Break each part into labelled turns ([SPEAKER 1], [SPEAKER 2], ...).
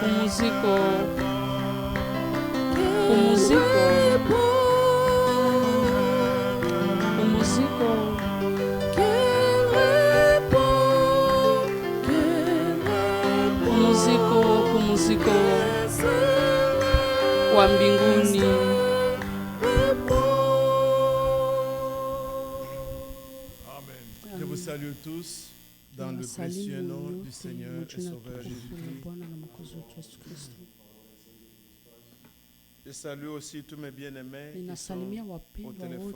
[SPEAKER 1] Pumziko, pumziko, pumziko, pumziko, pumziko wa mbinguni.
[SPEAKER 2] Je vous salue tous dans le précieux nom du Seigneur et Sauveur Jésus-Christ. Je salue aussi tous mes bien-aimés qui sont au téléphone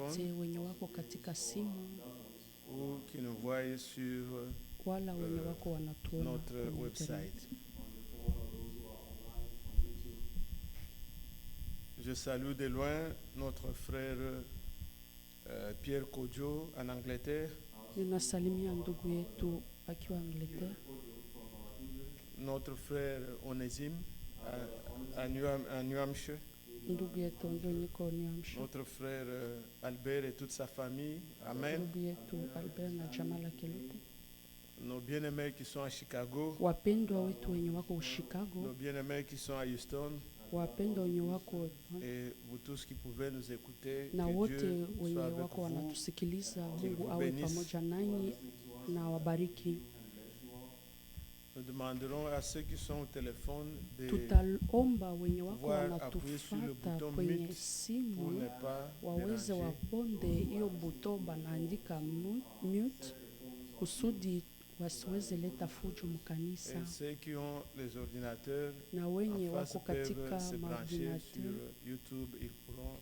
[SPEAKER 2] ou qui nous voient sur notre website. Je salue de loin notre frère Pierre Kodjo en Angleterre.
[SPEAKER 1] Ninasalimia ndugu yetu akiwa Angleterre.
[SPEAKER 2] Notre frère Onésime à New Hampshire.
[SPEAKER 1] Ndugu yetu ndio niko New Hampshire.
[SPEAKER 2] Notre frère Albert et toute sa famille. Amen.
[SPEAKER 1] Ndugu yetu Albert na jamaa lake lote.
[SPEAKER 2] Nos bien-aimés qui sont à Chicago.
[SPEAKER 1] Wapendwa wetu wenye wako Chicago.
[SPEAKER 2] Nos bien-aimés qui sont à Houston.
[SPEAKER 1] Wapendwa wenye wako
[SPEAKER 2] et vous tous qui pouvez nous écouter.
[SPEAKER 1] Na wote wenye wako wanatusikiliza, Mungu awe pamoja nanyi na wabariki.
[SPEAKER 2] Nous demanderons à ceux qui sont au téléphone de
[SPEAKER 1] tutaomba wenye wako wanatufuata kwenye simu waweze waponde hiyo buto banaandika mute kusudi wasiweze leta fujo mkanisa.
[SPEAKER 2] Et ceux qui ont les ordinateurs
[SPEAKER 1] na wenye wako katika maordinateur
[SPEAKER 2] sur YouTube, ils pourront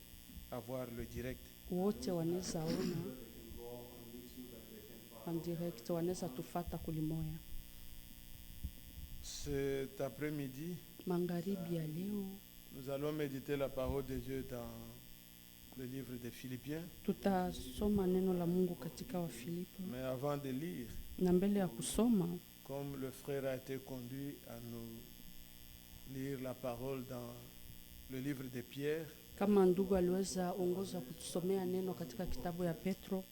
[SPEAKER 2] avoir le direct.
[SPEAKER 1] Wote wanaweza ona en direct, wanaweza tufata kulimoya.
[SPEAKER 2] Cet après-midi,
[SPEAKER 1] magharibi ya leo,
[SPEAKER 2] nous allons méditer la parole de Dieu dans le livre des Philippiens.
[SPEAKER 1] Tutasoma neno la Mungu katika wa Filipi.
[SPEAKER 2] Mais avant de lire,
[SPEAKER 1] na mbele ya kusoma,
[SPEAKER 2] comme le frère a été conduit à nous lire la parole dans le livre de Pierre,
[SPEAKER 1] kama ndugu aliweza ongoza kutusomea neno katika kitabu ya Petro,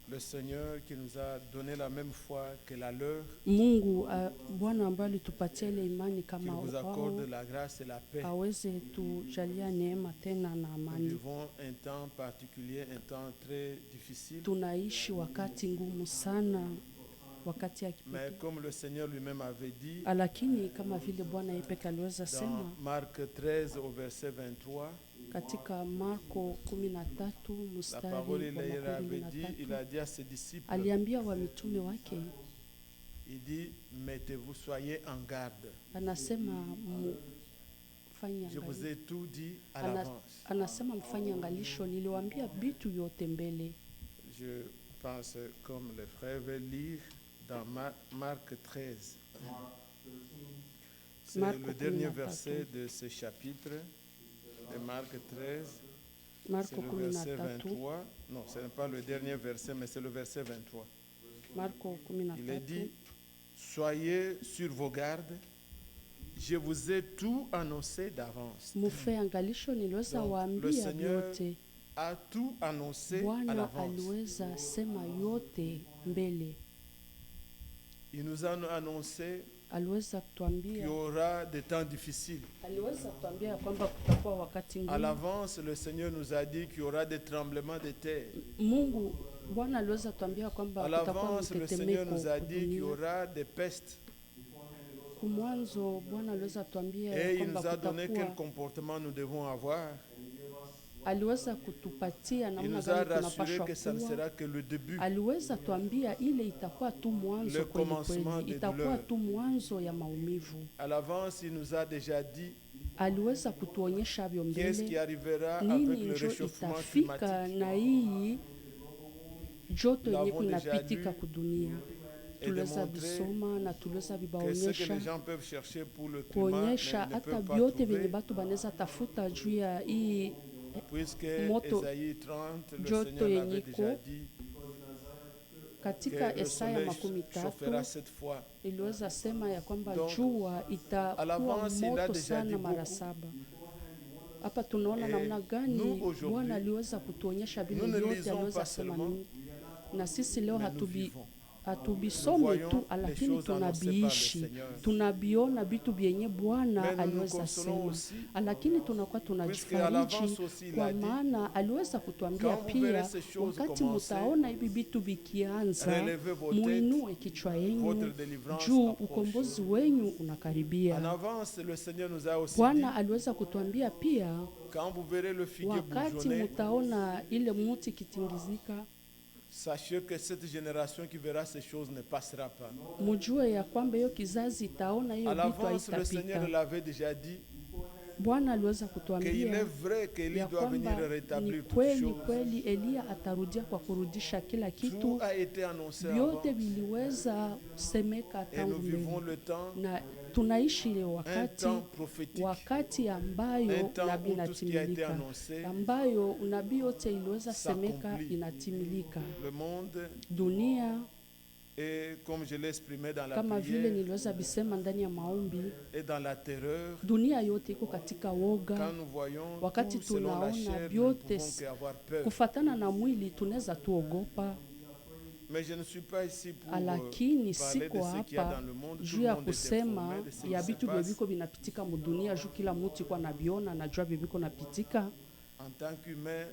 [SPEAKER 2] le Seigneur qui nous a donné la même foi que la leur,
[SPEAKER 1] Mungu Bwana ambaye alitupatia ile imani kama
[SPEAKER 2] wao, vous accorde la grâce et la paix.
[SPEAKER 1] Aweze tujalia neema tena na amani.
[SPEAKER 2] Nous vivons un temps particulier, un temps très difficile.
[SPEAKER 1] Tunaishi wakati ngumu sana, wakati ya kipekee.
[SPEAKER 2] Mais comme le Seigneur lui-même avait dit,
[SPEAKER 1] lakini kama vile Bwana yeye pekee aliweza sema
[SPEAKER 2] dans Marc 13 au verset 23,
[SPEAKER 1] katika Marko 13 mstari wa 23,
[SPEAKER 2] il a dit à ses disciples,
[SPEAKER 1] aliambia wa mitume wake,
[SPEAKER 2] il dit, mettez-vous, soyez en garde.
[SPEAKER 1] Anasema
[SPEAKER 2] je vous ai tout dit à l'avance.
[SPEAKER 1] Anasema mfanye angalisho, niliwaambia bitu yote mbele.
[SPEAKER 2] Je pense comme le frère veut lire dans Marc 13. C'est le dernier verset de ce chapitre de Marc 13. C'est le verset 23. Non, ce n'est pas le dernier verset, mais c'est le verset 23. Il est dit, soyez sur vos gardes. Je vous ai tout annoncé d'avance. Donc, le Seigneur a tout annoncé à l'avance. Il nous a annoncé qu'il y aura des temps difficiles. À l'avance, le Seigneur nous a dit qu'il y aura des tremblements de terre. À l'avance, le Seigneur nous a dit qu'il y aura des pestes. Et il nous a donné quel comportement nous devons avoir. Il nous a rassuré que ça ne sera que le début, le commencement des douleurs. À l'avance, il nous a déjà dit qu'est-ce qui arrivera avec le réchauffement climatique. Nous l'avons déjà lu et démontré que ce que les gens peuvent chercher pour le climat ne peuvent pas trouver. Puisque Esaïe 30, le Seigneur avait déjà dit que le soleil chauffera cette fois. Donc, à l'avance, il a déjà dit beaucoup. Et nous, aujourd'hui, nous ne lisons pas seulement, mais nous vivons.
[SPEAKER 1] atubisome tu, lakini tunabiishi, tunabiona vitu vyenye Bwana aliweza sema, lakini tunakuwa tunajifariji kwa maana aliweza kutuambia pia, wakati mutaona hivi vitu vikianza, muinue kichwa yenu juu ukombozi wenyu unakaribia. Bwana aliweza kutuambia pia, wakati mutaona ile muti kitingizika,
[SPEAKER 2] sachez que cette génération qui verra ces choses ne passera pas.
[SPEAKER 1] Mujue ya kwamba hiyo kizazi itaona hiyo vitu haitapita.
[SPEAKER 2] Le Seigneur l'avait déjà dit.
[SPEAKER 1] Bwana aliweza kutuambia ya kwamba ni kweli Elia atarudia kwa kurudisha kila kitu. Vyote viliweza kusemeka tangu mbele, na tunaishi ile wakati ambayo nabii inatimilika, ambayo nabii yote iliweza semeka inatimilika. Dunia,
[SPEAKER 2] et comme je l'ai exprimé dans la
[SPEAKER 1] kama
[SPEAKER 2] prière,
[SPEAKER 1] vile niliweza bisema ndani ya maombi,
[SPEAKER 2] et dans la terreur,
[SPEAKER 1] dunia yote iko katika woga.
[SPEAKER 2] quand nous voyons
[SPEAKER 1] Wakati
[SPEAKER 2] tout selon la
[SPEAKER 1] tunaona
[SPEAKER 2] chair,
[SPEAKER 1] vyote
[SPEAKER 2] nous ne pouvons qu'avoir peur.
[SPEAKER 1] kufatana na mwili tunaweza tuogopa,
[SPEAKER 2] Mais je ne suis pas ici pour
[SPEAKER 1] lakini
[SPEAKER 2] parler de
[SPEAKER 1] siko
[SPEAKER 2] ce qu'il y a
[SPEAKER 1] hapa
[SPEAKER 2] dans le monde.
[SPEAKER 1] juu ya kusema ya vitu vyeviko vinapitika mudunia, juu kila mutu kwa nabiona na jua vyeviko napitika.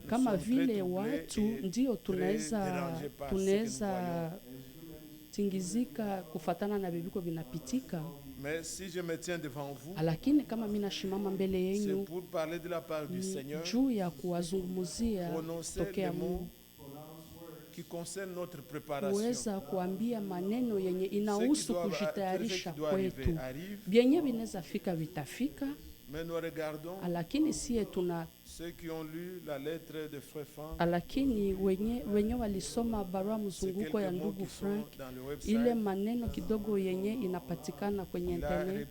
[SPEAKER 1] Kama vile watu ndio tunaweza tingizika kufatana na vyeviko vinapitika.
[SPEAKER 2] Mais si je me tiens devant vous,
[SPEAKER 1] lakini kama mimi nashimama mbele
[SPEAKER 2] c'est
[SPEAKER 1] yenu
[SPEAKER 2] pour parler de la part du Seigneur,
[SPEAKER 1] juu ya kuwazungumzia tokea Mungu,
[SPEAKER 2] qui concerne notre préparation.
[SPEAKER 1] Kuweza kuambia maneno yenye inahusu kujitayarisha kwetu. Vyenye vinaweza fika vitafika,
[SPEAKER 2] mais nous regardons
[SPEAKER 1] lakini sie tuna
[SPEAKER 2] ceux qui ont lu la lettre de Frère Frank,
[SPEAKER 1] lakini wenye walisoma barua mzunguko ya ndugu Frank, ile maneno kidogo yenye inapatikana kwenye internet,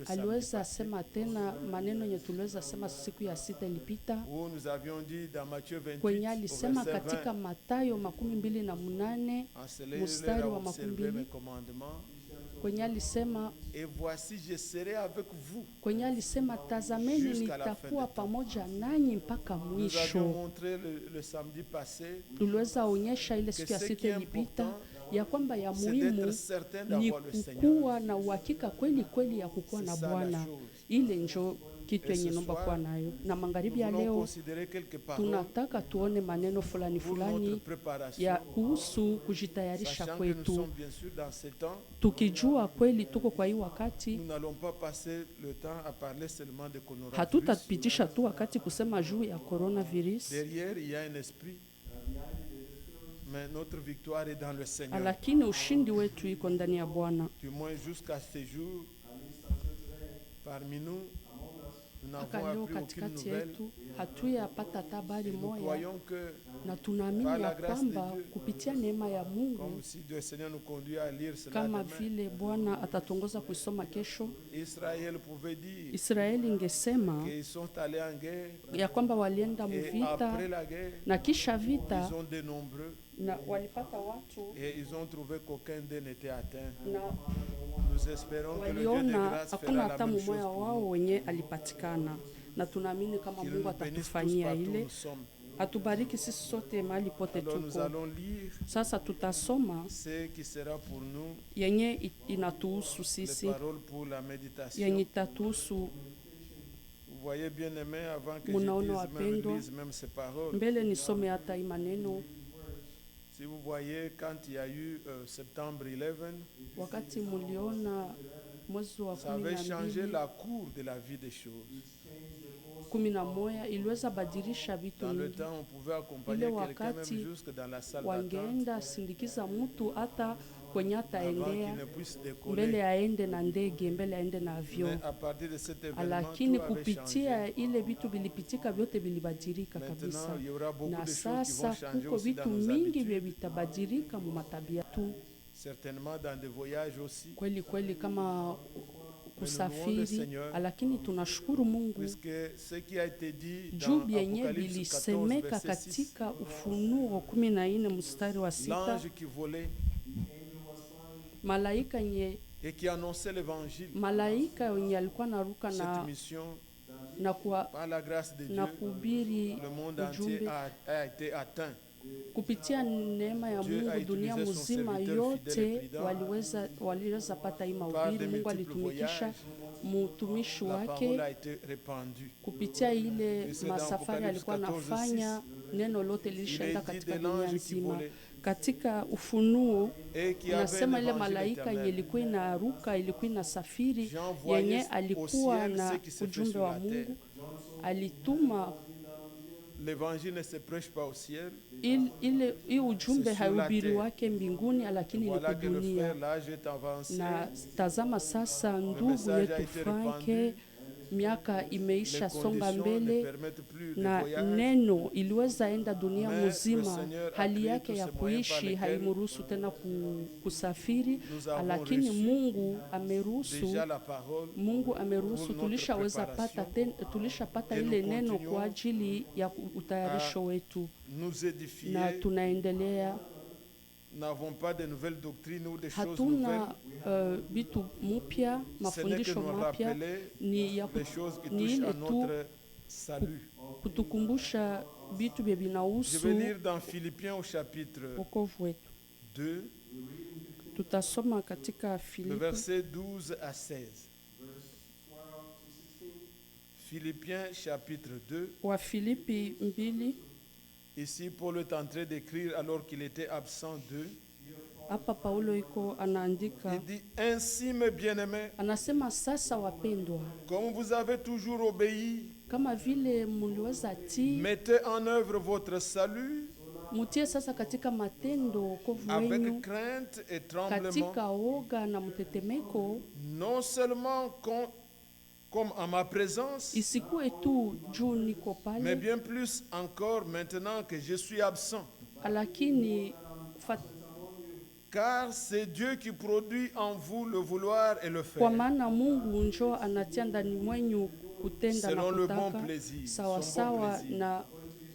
[SPEAKER 1] aliweza sema tena maneno yenye tuliweza sema siku ya sita ilipita, kwenye alisema katika Mathayo 28 mstari wa 20, kwenye alisema, kwenye alisema tazameni nitakuwa pamoja nanyi mpaka mwisho. Tuliweza onyesha ile siku ya sita ilipita ya kwamba ya muhimu ni kukua na uhakika kweli ya kukua na Bwana. Ile njo kitu yenye nomba kuwa nayo. Na magharibi ya leo tunataka tuone maneno fulani ya kuhusu kujitayarisha kwetu, tukijua kweli tuko kwa hii wakati. Hatutapitisha tu wakati kusema juu ya coronavirus,
[SPEAKER 2] mais notre victoire est dans le Seigneur.
[SPEAKER 1] Lakini ushindi wetu iko ndani ya Bwana.
[SPEAKER 2] Du moins jusqu'à ce jour, parmi nous, nous n'avons appris aucune nouvelle. Hatuyapata habari moja, na tunaamini ya kwamba kupitia neema ya Mungu, kama vile Bwana atatongoza kusoma kesho, Israeli ingesema ya kwamba walienda mvita na kisha vita na walipata watu na waliona hakuna hata mmoja wao wenye alipatikana, na tunaamini kama Mungu atatufanyia ile. Atubariki sisi sote mahali pote tuko. Sasa tutasoma yenye inatuhusu sisi, yenye itatuhusu. Munaona wapendwa, mbele nisome hata hii maneno. Si vous voyez, quand il y a eu septembre 11,
[SPEAKER 1] wakati muliona mwezi wa 12,
[SPEAKER 2] la cour de la vie des choses.
[SPEAKER 1] 11 iliweza badilisha vitu mingi. Ile wakati wangeenda sindikiza mtu hata kwenye ataendea, mbele aende na ndege, mbele aende na avion. Lakini kupitia ile vitu bilipitika, vyote bilibadilika kabisa. Na sasa kuko vitu mingi vya vitabadilika mu matabia tu. Kweli kama kusafiri, lakini tunashukuru Mungu juu yenye bilisemeka katika Ufunuo 14 mstari wa 6, malaika yenye alikuwa naruka na kuhubiri ujumbe Kupitia neema ya Mungu dunia mzima yote waliweza pata hii mahubiri. Mungu alitumikisha mtumishi wake kupitia ile masafari alikuwa anafanya, neno lote lilishaenda katika dunia nzima. Katika Ufunuo nasema ile malaika yenye ilikuwa inaruka, ilikuwa inasafiri, yenye alikuwa na ujumbe wa Mungu, alituma.
[SPEAKER 2] L'évangile ne se prêche pas au ciel.
[SPEAKER 1] Ile ujumbe haubiri wake mbinguni, lakini ni dunia. Na tazama sasa, ndugu yetu Franke, miaka imeisha songa mbele na neno iliweza enda dunia mzima. Hali yake ya kuishi haimruhusu tena kusafiri, lakini Mungu ameruhusu tulishapata ile neno kwa ajili ya utayarisho wetu, na tunaendelea. Hatuna vitu mupya, mafundisho mapya, ni ile tu kutukumbusha vitu vya vinahusu wokovu wetu. Tutasoma katika Filipi
[SPEAKER 2] chapitre 2.
[SPEAKER 1] Wa Filipi 2.
[SPEAKER 2] Ici, Paul est en train d'écrire alors qu'il était absent d'eux.
[SPEAKER 1] Hapa Paulo iko anaandika.
[SPEAKER 2] Il dit, ainsi mes bien-aimés,
[SPEAKER 1] anasema sasa wapendwa,
[SPEAKER 2] comme vous avez toujours obéi,
[SPEAKER 1] kama vile muliweza tii,
[SPEAKER 2] mettez en œuvre votre salut
[SPEAKER 1] mutie sasa katika matendo wokovu
[SPEAKER 2] avec
[SPEAKER 1] wenu,
[SPEAKER 2] crainte et tremblement,
[SPEAKER 1] katika oga na mtetemeko,
[SPEAKER 2] non seulement comme en ma présence,
[SPEAKER 1] isikuwe tu juu niko pale,
[SPEAKER 2] mais bien plus encore maintenant que je suis absent.
[SPEAKER 1] Lakini
[SPEAKER 2] car c'est Dieu qui produit en vous le vouloir et le faire.
[SPEAKER 1] Kwa maana Mungu njo anatia ndani mwenyu kutenda
[SPEAKER 2] selon
[SPEAKER 1] na
[SPEAKER 2] le
[SPEAKER 1] kutaka,
[SPEAKER 2] bon plaisir,
[SPEAKER 1] sawa sawa na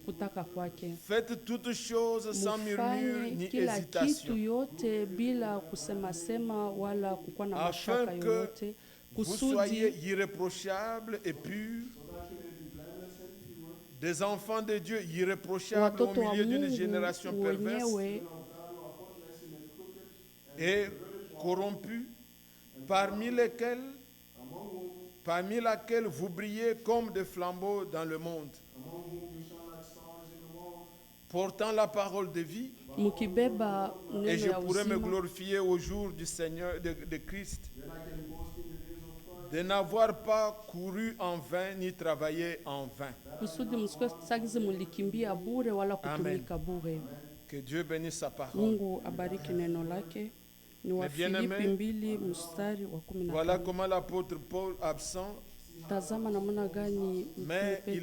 [SPEAKER 1] kutaka kwake.
[SPEAKER 2] Faites toutes choses sans murmure ni
[SPEAKER 1] kila
[SPEAKER 2] hésitation,
[SPEAKER 1] kitu yote bila kusema wala kukuwa na mashaka yoyote,
[SPEAKER 2] vous soyez irréprochables et purs, des enfants de Dieu irréprochables au milieu d'une génération perverse et corrompus, parmi laquelle vous brillez comme des flambeaux dans le monde, portant la parole de vie, et je pourrais me glorifier au jour du Seigneur de Christ, de n'avoir pas couru en vain ni travaillé en vain. Amen. Que Dieu bénisse sa parole.
[SPEAKER 1] Mungu abariki neno lake. Ni wa Filipi 2 mstari wa 15.
[SPEAKER 2] Voilà comment l'apôtre Paul, absent,
[SPEAKER 1] tazama namna gani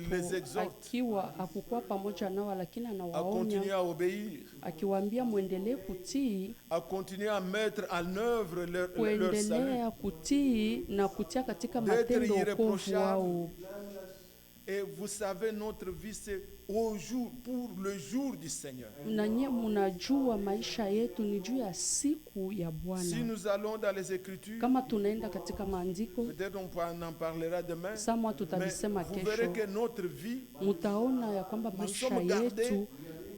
[SPEAKER 2] Petro
[SPEAKER 1] akiwa hakukuwa pamoja nao, lakini
[SPEAKER 2] anawaonya
[SPEAKER 1] akiwaambia muendelee kutii, kuendelea kutii na kutia katika matendo wokovu wao.
[SPEAKER 2] Et vous savez, notre vie c'est pour le jour du Seigneur.
[SPEAKER 1] Nanye munajua maisha yetu ni juu ya siku ya Bwana.
[SPEAKER 2] Si nous allons dans les Écritures,
[SPEAKER 1] kama tunaenda katika maandiko,
[SPEAKER 2] peut-être on en parlera demain,
[SPEAKER 1] sama tutavisema kesho.
[SPEAKER 2] Vous verrez que notre vie,
[SPEAKER 1] mutaona ya kwamba maisha yetu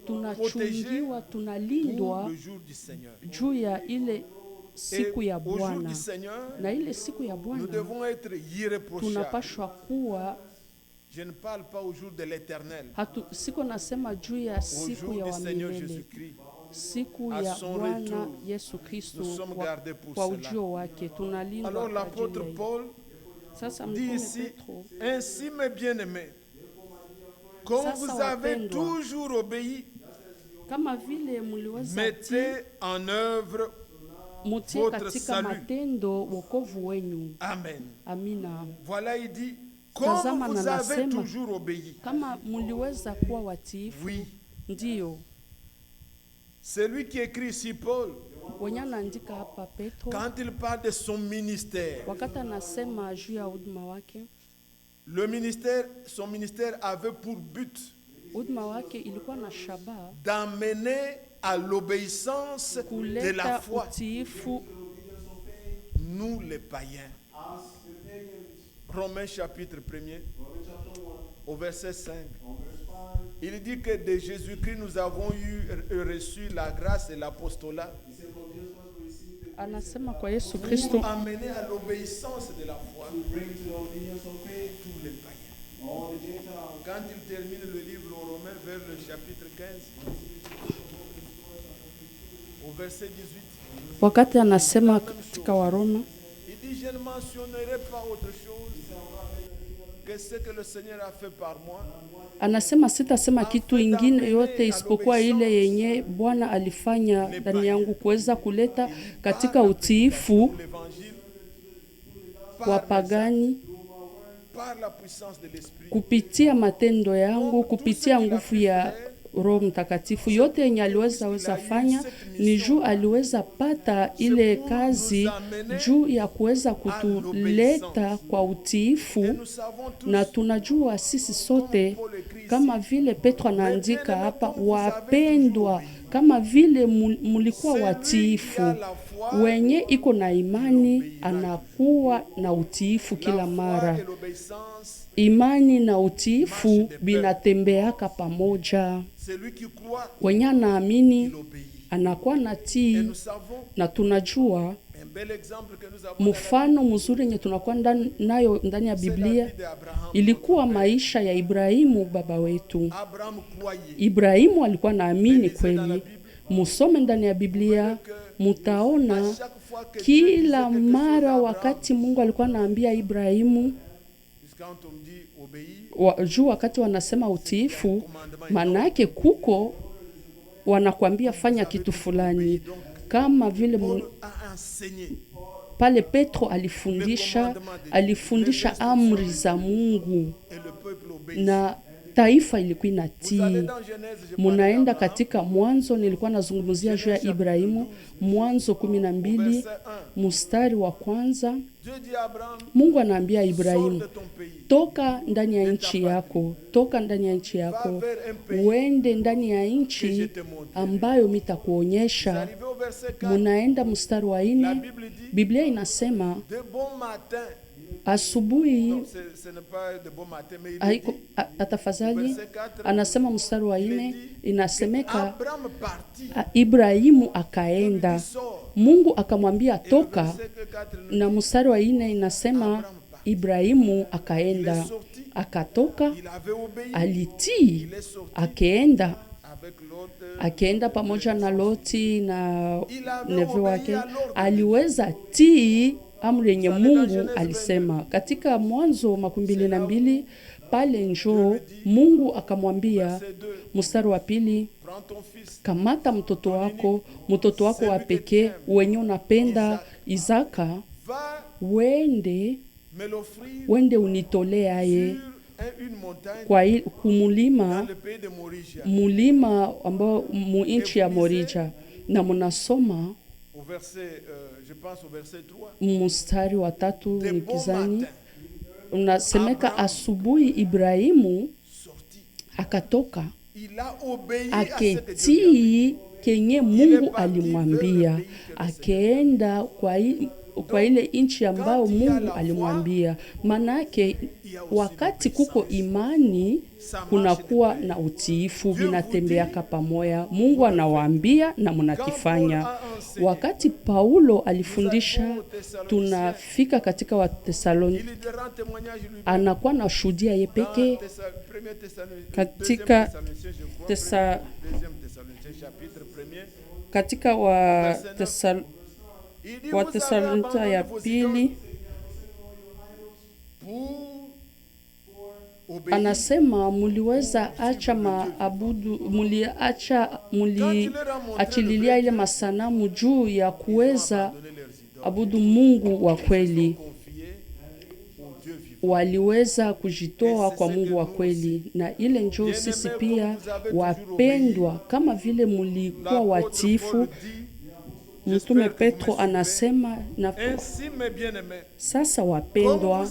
[SPEAKER 1] tunachungiwa, tunalindwa juu ya ile siku ya Bwana. Na ile siku ya Bwana tunapashwa kuwa.
[SPEAKER 2] Je ne parle pas au jour de l'éternel.
[SPEAKER 1] Siko nasema juu ya siku ya milele. Siku ya Bwana Yesu Kristo kwa ujio wake tunalindwa.
[SPEAKER 2] Alors l'apôtre Paul dit ici, ainsi mes bien-aimés, comme vous avez toujours obéi, mettez en œuvre votre salut. Amen.
[SPEAKER 1] Amina.
[SPEAKER 2] Voilà, il dit, comme vous avez toujours obéi. Oui.
[SPEAKER 1] Ndiyo.
[SPEAKER 2] Celui qui écrit ici, Paul, quand il parle de son ministère, son ministère avait pour but d'amener à l'obéissance de la foi nous les païens. Romains chapitre 1er, au verset 5. Il dit que de Jésus-Christ nous avons reçu la grâce et l'apostolat.
[SPEAKER 1] Anasema kwa Yesu Kristo
[SPEAKER 2] amener à l'obéissance de la foi tous les païens. Quand il termine le livre aux Romains vers le chapitre 15, au verset 18,
[SPEAKER 1] wakati anasema katika Waroma,
[SPEAKER 2] il dit je ne mentionnerai pas autre chose que ce que le Seigneur a fait par moi.
[SPEAKER 1] Anasema sitasema kitu ingine yote isipokuwa ile yenye Bwana alifanya ndani yangu kuweza kuleta katika utiifu wa pagani kupitia matendo yangu, kupitia nguvu ya Roho Mtakatifu. Yote yenye aliweza fanya ni juu aliweza pata ile kazi juu ya kuweza kutuleta kwa utiifu, na tunajua sisi sote kama vile Petro anaandika hapa, wapendwa, kama vile mulikuwa watiifu. Wenye iko na imani anakuwa na utiifu kila mara. Imani na utiifu binatembeaka pamoja. Wenye anaamini anakuwa natii, na tunajua mfano mzuri yenye tunakuwa nayo ndani ya Biblia ilikuwa maisha ya Ibrahimu baba wetu. Ibrahimu alikuwa naamini kweli. Musome ndani ya Biblia mutaona kila mara wakati Mungu alikuwa anaambia Ibrahimu juu wakati wanasema utiifu, manake kuko wanakuambia fanya kitu fulani, kama vile pale Petro alifundisha amri za Mungu na taifa ilikuwa inatii. Munaenda katika Mwanzo, nilikuwa nazungumzia juu ya Ibrahimu, Mwanzo 12 mstari wa kwanza. Mungu anaambia Ibrahimu, toka ndani ya nchi yako, uende ndani ya nchi ambayo mitakuonyesha. Munaenda mstari wa 4, Biblia inasema asubuhi, atafadhali, anasema mstari wa 4 inasemeka Ibrahimu akaenda. Mungu akamwambia toka, na mstari wa 4 inasema Ibrahimu akaenda, akatoka, alitii, akaenda pamoja na Loti na neve wake. Aliweza tii amri yenye Mungu alisema. Katika Mwanzo 12 pale njoo Mungu akamwambia mstari wa 2, kamata mtoto wako wa pekee wenye unapenda, Isaka, wende unitolee aye kwa mulima ambao muinchi ya Morija. Na munasoma mstari wa 3 nikizani unasemeka asubuhi Ibrahimu akatoka, aketii kenye Mungu alimwambia, akaenda kwa ile inchi ambao Mungu alimwambia. Manake wakati kuko imani kunakuwa na utiifu, vinatembeaka pamoja. Mungu anawaambia na mnakifanya. Wakati Paulo alifundisha, tunafika katika Wathesalonike, anakuwa na shuhudia yeye pekee katika Wathesalonike ya pili anasema muliweza acha maabudu, muliachililia ile masanamu juu ya kuweza abudu Mungu wa kweli. Waliweza kujitoa kwa Mungu wa kweli, na ile njoo sisi pia wapendwa, kama vile mulikuwa watifu. Mtume Petro anasema na sasa wapendwa,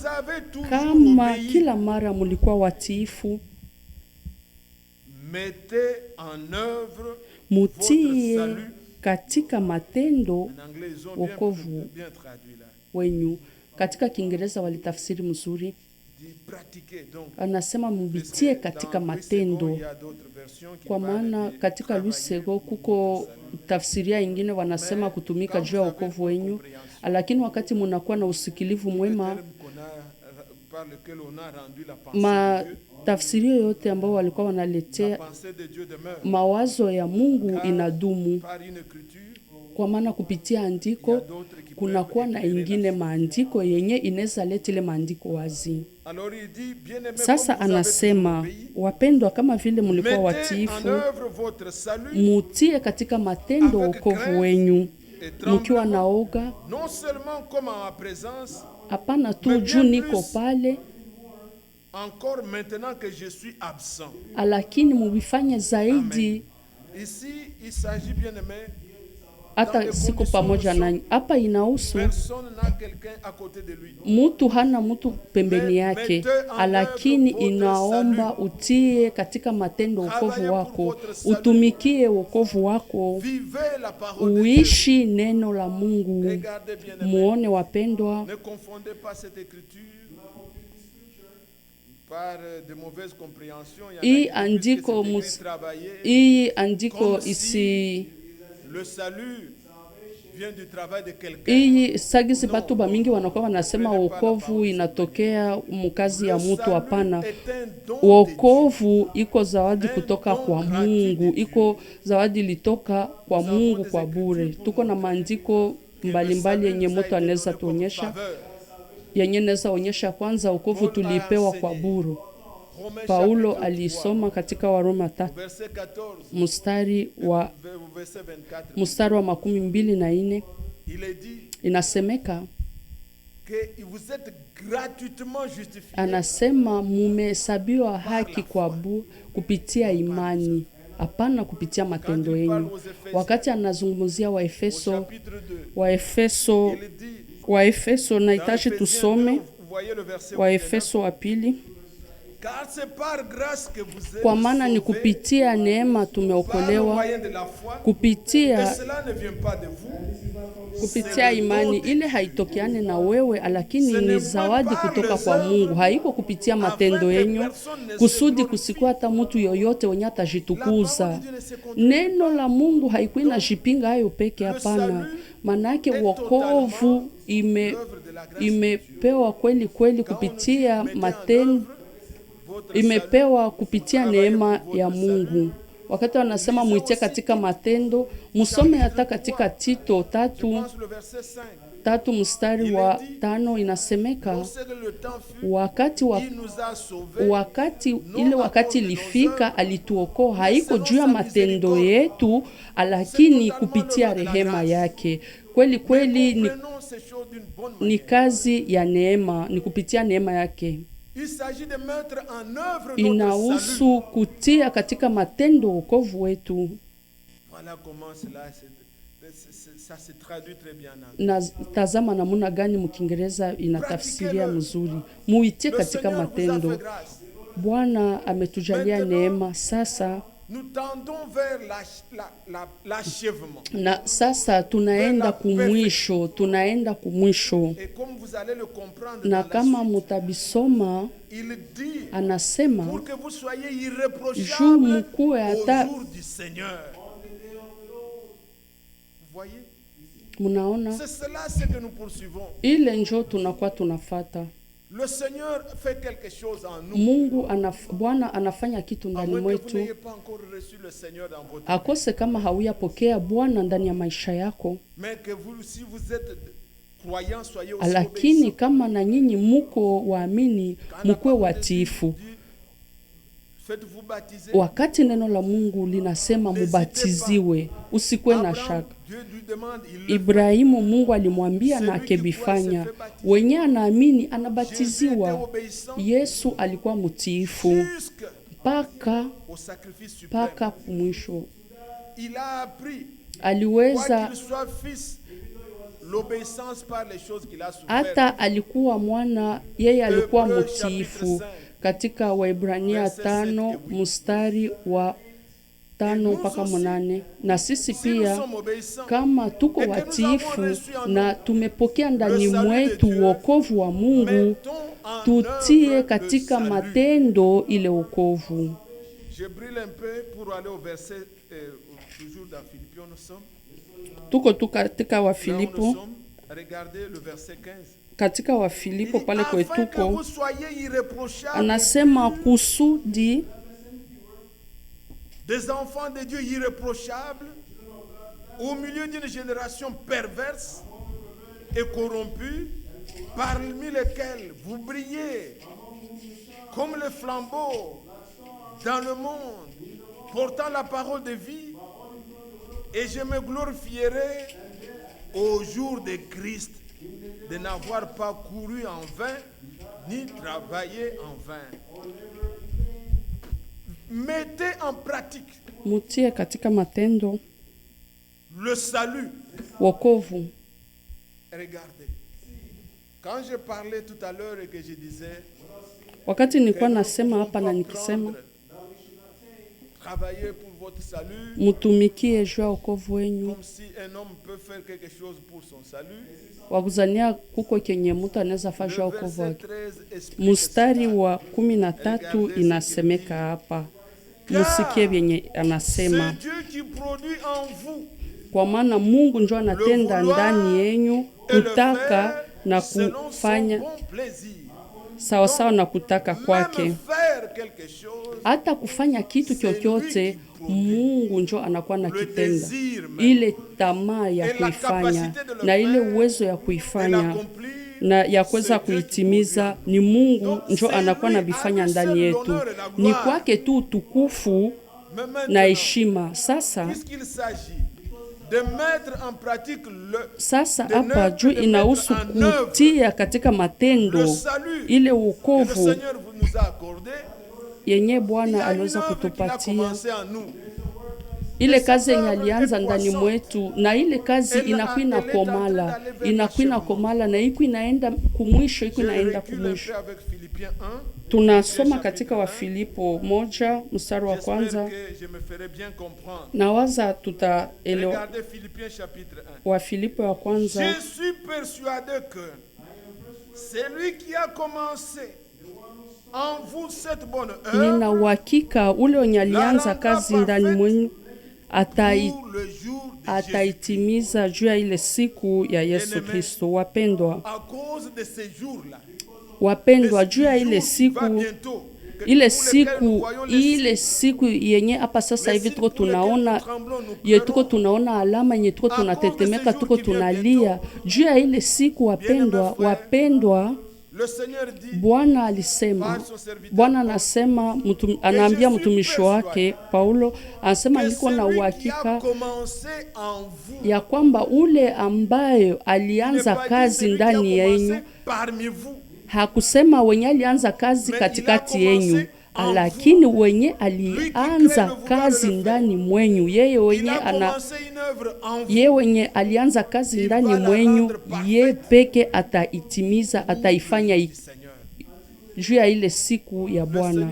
[SPEAKER 1] kama kila mara mulikuwa watiifu, mutie katika matendo wokovu wenyu. Katika Kiingereza walitafsiri mzuri, Anasema mubitie katika matendo. Kwa maana katika Lusego kuko tafsiria ingine wanasema kutumika juu ya wokovu wenyu, lakini wakati munakuwa na usikilivu mwema, tafsiria yote ambao walikuwa wanaletea mawazo ya Mungu inadumu. Kwa maana kupitia andiko kunakuwa na ingine maandiko yenye inaweza leta ile maandiko wazi. Sasa anasema, wapendwa, kama vile mlikuwa watiifu, mutie katika matendo wokovu wenyu mkiwa naoga, hapana tu juu niko pale, lakini mubifanye zaidi hata siku pamoja nanyi. Hapa inahusu mutu hana mutu pembeni yake, lakini inaomba utie katika matendo wokovu wako, utumikie wokovu wako, uishi neno la Mungu. Muone wapendwa, hii andiko isi sagisi batu ba mingi wanakuwa wanasema wokovu inatokea mkazi ya mutu. Hapana, wokovu iko zawadi kutoka kwa Mungu, iko zawadi litoka kwa Mungu kwa bure. Tuko na maandiko mbalimbali yenye mutu anaweza tuonyesha, yenye naweza onyesha. Kwanza, wokovu tulipewa kwa bure. Paulo alisoma katika Waroma 3 mstari wa 24, inasemeka, anasema mumehesabiwa haki kwa bure kupitia imani, hapana kupitia matendo yenu. Wakati anazungumzia Waefeso nahitaji tusome Waefeso wa pili. Kwa maana ni kupitia neema tumeokolewa, kupitia imani. Ile haitokeane na wewe, lakini ni zawadi kutoka kwa Mungu. Haiko kupitia matendo yenyu, kusudi kusikuwa hata mtu yoyote wenye atajitukuza. Neno la Mungu haikuwa inajipinga hayo peke, hapana. Manake wokovu imepewa kweli kweli kupitia matendo, imepewa kupitia neema ya Mungu. Wakati wanasema muitie katika matendo, musome hata katika Tito 3 mstari wa 5, inasemeka wakati ilifika alituokoa, haiko juu ya matendo yetu, lakini kupitia rehema yake. Kweli kweli ni kazi ya neema, ni kupitia neema yake. Inahusu kutia katika matendo wokovu wetu. Na tazama namuna gani mkiingereza inatafsiria mzuri. Muitie katika matendo. Bwana ametujalia neema sasa. Na sasa tunaenda kumwisho. Na kama mutabisoma, anasema juu mkuwe hata, munaona, ile njo tunakuwa tunafata. Mungu Bwana anafanya kitu ndani mwetu. Akose kama hauyapokea Bwana ndani ya maisha yako, lakini kama na nyinyi muko waamini, mukwe watiifu. Wakati neno la Mungu linasema mubatiziwe, usikwe na shaka. Ibrahimu Mungu alimwambia na akebifanya. Wenye anaamini anabatiziwa. Yesu alikuwa mtiifu paka mwisho. Aliweza hata alikuwa mwana, yeye alikuwa mtiifu. Katika Waebrania 5 mstari wa 5 mpaka 8. Na sisi pia kama tuko watiifu na tumepokea ndani mwetu wokovu wa Mungu, tutie katika matendo ile wokovu.
[SPEAKER 2] Je brûle un peu pour aller au verset, toujours dans Philippiens nous sommes.
[SPEAKER 1] Tuko katika wa Filipo.
[SPEAKER 2] Regardez le verset 15.
[SPEAKER 1] Katika wa Filipo pale kwetuko anasema kusudi
[SPEAKER 2] des enfants de Dieu irréprochables au milieu d'une génération perverse et corrompue, parmi lesquels vous brillez comme le flambeau dans le monde, portant la parole de vie, et je me glorifierai au jour de Christ de n'avoir pas couru en vain, ni travaillé en vain. Mettez en pratique
[SPEAKER 1] mutie katika matendo
[SPEAKER 2] le salut.
[SPEAKER 1] Wokovu.
[SPEAKER 2] Regardez. Quand je parlais tout à l'heure et que je disais,
[SPEAKER 1] wakati nilikuwa nasema hapa na nikisema
[SPEAKER 2] travailler pour votre salut,
[SPEAKER 1] mutumikie juu ya wokovu wenyu,
[SPEAKER 2] comme si un homme peut faire quelque chose pour son salut.
[SPEAKER 1] Wakuzania kuko kenye mtu anaweza fanya juu ya wokovu wake. Mstari wa 13 inasemeka hapa. Musikie vyenye anasema. Kwa maana Mungu ndio anatenda ndani yenu kutaka na kufanya sawa na kutaka kwake. Hata kufanya kitu chochote Mungu ndio anakuwa na kitenda. Ile tamaa ya kuifanya na ile uwezo ya kuifanya na ya kuweza kuitimiza ni Mungu ndio anakuwa na bifanya ndani yetu. Ni kwake tu utukufu na heshima. Sasa hapa juu inahusu kutia katika matendo ile wokovu yenye Bwana aliweza kutupatia. Ile kazi yenye alianza ndani mwetu, na ile kazi inakwina komala na iko inaenda kumwisho, Tunasoma katika wa Filipo 1 mstari wa kwanza. Na waza tutaelewa. Wa Filipo wa kwanza.
[SPEAKER 2] Je suis persuadé que celui qui a commencé en vous cette bonne œuvre,
[SPEAKER 1] nina uhakika ule mwenye alianza kazi ndani mwenu ataitimiza juu ya ile siku ya Yesu Kristo. Wapendwa, juu ya ile siku yenye hapa sasa hivi tuko tunaona alama yenye tuko tunatetemeka, tuko tunalia juu ya ile siku. Wapendwa, Bwana alisema, Bwana anasema, anaambia mtumishi wake Paulo, anasema niko na uhakika ya kwamba ule ambayo alianza kazi ndani yenu, hakusema wenye alianza kazi katikati yenu, lakini wenye alianza kazi ndani mwenyu, yeye wenye alianza kazi ndani mwenyu, ye peke ataitimiza, ataifanya juu ya ile siku ya Bwana.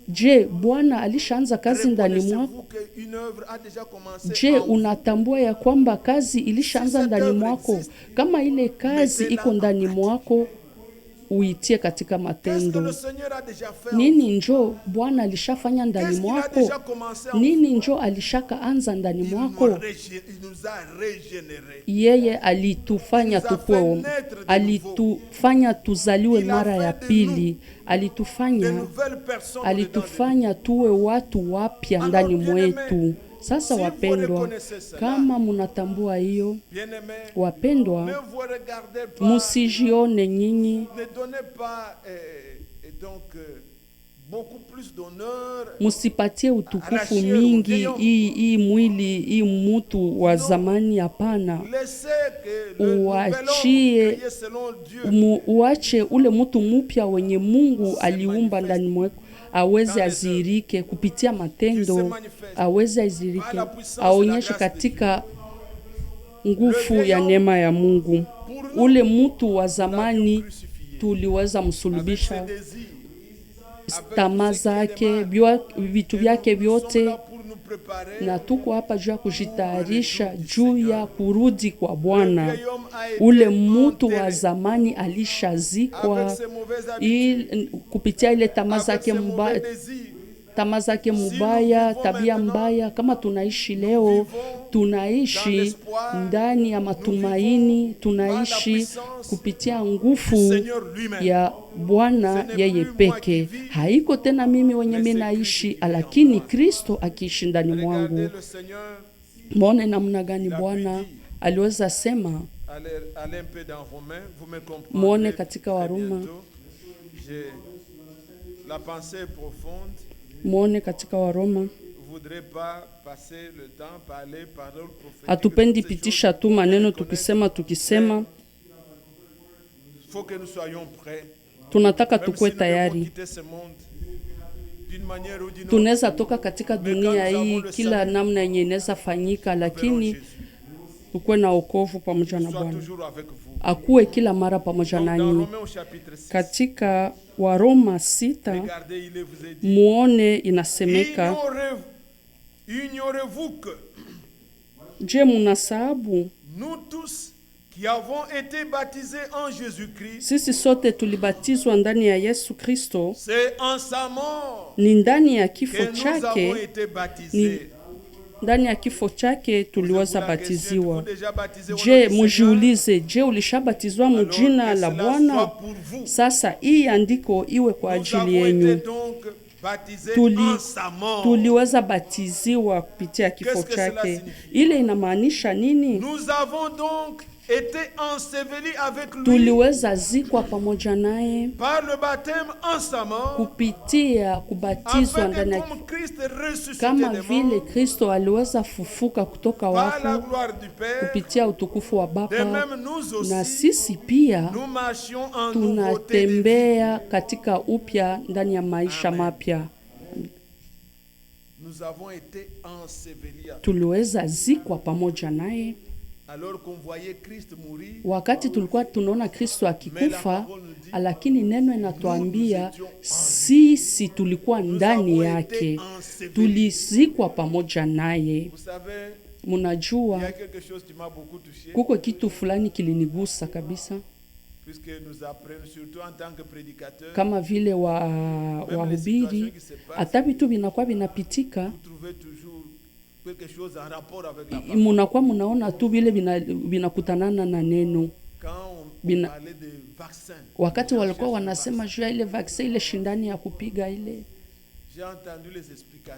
[SPEAKER 1] Je, Bwana alishaanza kazi ndani mwako? Je, unatambua ya kwamba kazi ilishaanza ndani mwako? Kama ile kazi iko ndani mwako, uitie katika matendo. Nini njo Bwana alishafanya ndani mwako? Nini njo alishaka anza ndani mwako? Yeye alitufanya tukue, alitufanya tuzaliwe mara ya pili, alitufanya tuwe watu wapya ndani mwetu. Sasa wapendwa, kama munatambua hiyo, wapendwa, musijione nyinyi, musipatie utukufu mingi hii mwili, hii mtu wa zamani. Hapana, uache ule mtu mpya wenye Mungu aliumba ndani mwako, aweze azirike kupitia matendo, aweze azirike, aonyeshe katika nguvu ya neema ya Mungu. Ule mtu wa zamani tuliweza msulubisha, tamaa zake, vitu vyake vyote na tuko hapa juu ya kujitayarisha juu ya kurudi kwa Bwana. Ule mtu wa zamani alishazikwa kupitia ile tamaa zake mubaya, tabia mbaya. Kama tunaishi leo, tunaishi ndani ya matumaini, tunaishi kupitia nguvu ya Bwana yeye peke. Haiko tena mimi wenye mimi naishi, lakini Kristo akiishi ndani mwangu. Muone namna gani Bwana aliweza sema. Muone katika Waroma. Muone katika Waroma. Hatupendi pitisha tu maneno tukisema. Tunataka tukue tayari. Tunaweza toka katika dunia hii kila namna yenye inaweza fanyika, lakini tukue na wokovu pamoja na Bwana. Akuwe kila mara pamoja nanyi. Katika Waroma 6 muone inasemeka, je, munasahabu sisi sote tulibatizwa ndani ya Yesu Kristo, ni ndani ya kifo chake, ndani ya kifo chake tuliweza batiziwa. Je, mujiulize, je, ulishabatizwa mjina la Bwana? Sasa hii andiko iwe kwa ajili yenu. Tuliweza batiziwa kupitia kifo chake. Ile inamaanisha nini? Tuliweza zikwa pamoja naye kupitia kubatizwa ndani, kama vile Kristo aliweza fufuka kutoka wafu kupitia utukufu wa Baba, na sisi pia tunatembea katika upya ndani ya maisha mapya. Tuliweza zikwa pamoja naye. Wakati tulikuwa tunaona Kristo akikufa, lakini neno inatuambia sisi tulikuwa ndani yake, tulizikwa pamoja naye. Munajua, kuko kitu fulani kilinigusa kabisa. Kama vile wahubiri, hata vitu vinakuwa vinapitika, munakuwa munaona tu vile vinakutanana na neno. Wakati walikuwa wanasema juu ya ile vaccine, ile shindani ya kupiga ile,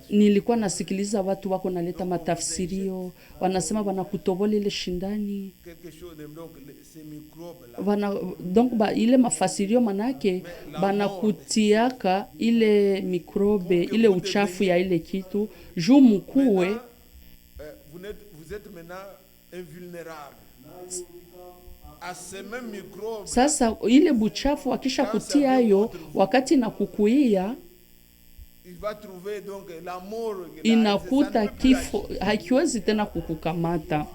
[SPEAKER 1] nilikuwa nasikiliza watu wako naleta matafsirio, wanasema wanakutobola ile shindani. Donc ile mafasirio manake banakutiaka ile mikrobe, ile uchafu ya ile kitu juu mkuwe. Sasa ile buchafu akisha kutia hayo, wakati na kukuia inakuta kifo, hakiwezi tena kukukamata.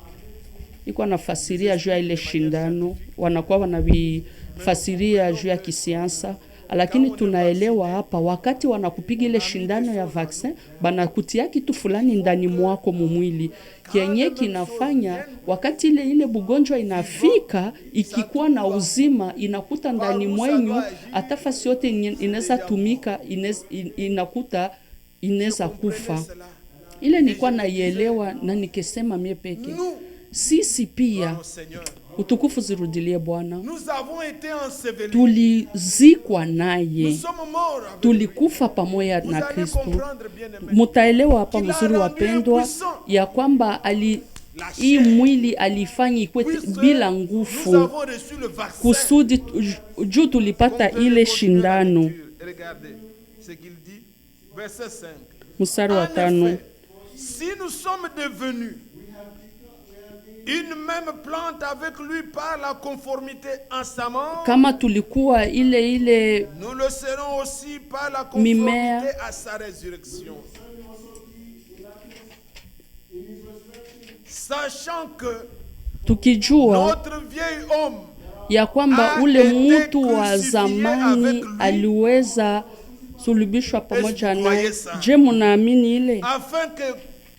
[SPEAKER 1] Iko nafasiria juu ya ile shindano, wanakuwa wanavifasiria juu ya kisiansa, lakini tunaelewa hapa wakati wanakupiga ile shindano ya vaccine, banakutia kitu fulani ndani mwako mumwili kenye kinafanya wakati ile bugonjwa inafika, ikikuwa na uzima, inakuta ndani mwenyu, hata fasi yote inaweza tumika, inakuta inaweza kufa. Ile nilikuwa naielewa na nikesema mie peke. Sisi pia, utukufu zirudilie Bwana, tulizikwa naye, tulikufa pamoja na Kristo. Mutaelewa hapa mzuri wapendwa, ya kwamba hii mwili alifanya ikwe bila nguvu, kusudi juu tulipata ile shindano. Mstari wa 5,
[SPEAKER 2] si nous sommes devenus une même plante avec lui par la conformité en sa mort,
[SPEAKER 1] kama tulikuwa ile
[SPEAKER 2] nous le serons aussi par la conformité à sa résurrection, sachant que
[SPEAKER 1] tukijua
[SPEAKER 2] notre vieil homme
[SPEAKER 1] ya kwamba ule mtu wa zamani aliweza sulubishwa pamoja na. Je, munaamini ile?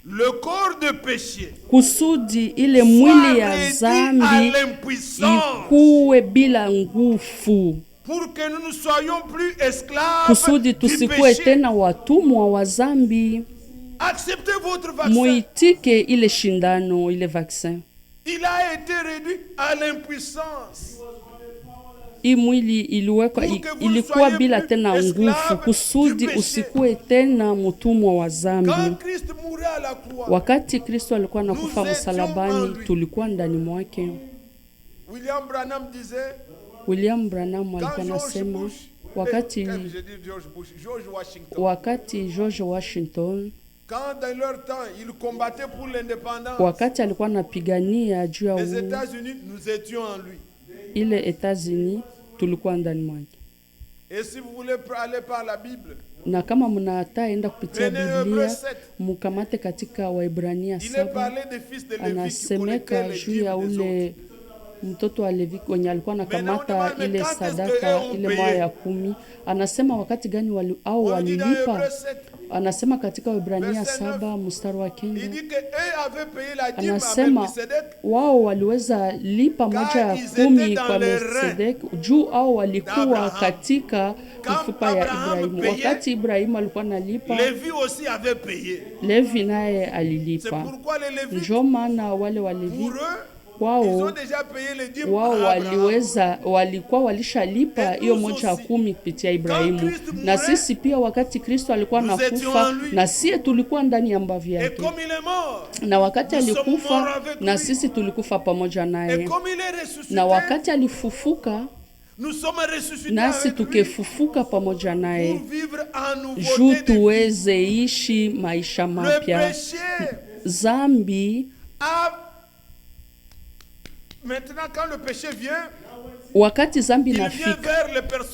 [SPEAKER 2] le corps de péché,
[SPEAKER 1] kusudi ile mwili ya zambi ikuwe bila nguvu,
[SPEAKER 2] pour que nous ne soyons plus esclaves
[SPEAKER 1] kusudi
[SPEAKER 2] du
[SPEAKER 1] tusikuwe
[SPEAKER 2] péché.
[SPEAKER 1] tena watumwa wa zambi.
[SPEAKER 2] Acceptez votre vaccin.
[SPEAKER 1] Muitike ile shindano, ile vaccin.
[SPEAKER 2] Il a été réduit à l'impuissance.
[SPEAKER 1] Hii mwili iliwekwa, ilikuwa bila tena nguvu, kusudi usikuwe tena mtumwa wa zambi. Wakati Kristo alikuwa anakufa msalabani, tulikuwa ndani mwake. William Branham alikuwa anasema wakati George Washington wakati alikuwa anapigania juu ya ile Etats-Unis, tulikuwa ndani mwake. Na kama mnataenda kupitia Biblia, mukamate katika Waebrania 7, anasemeka juu ya ule mtoto wa Levi kwenye alikuwa anakamata ile sadaka ile moja ya 10. Anasema wakati gani walilipa. Anasema katika Waebrania 7 mstari wa 9, anasema wao waliweza lipa moja ya 10 kwa Melkisedek juu au walikuwa katika mifupa ya Ibrahimu. Wakati Ibrahimu alikuwa analipa, Levi naye alilipa. Ndio maana wale wa Levi wao walikuwa walishalipa hiyo moja ya 10 kupitia Ibrahimu. Na sisi pia wakati Kristo alikuwa anakufa, na sisi tulikuwa ndani ya mbavu yake. Na wakati alikufa, na sisi tulikufa pamoja naye. Na wakati alifufuka, nasi tukefufuka pamoja naye, juu tuweze ishi maisha mapya. Zambi wakati zambi inafika,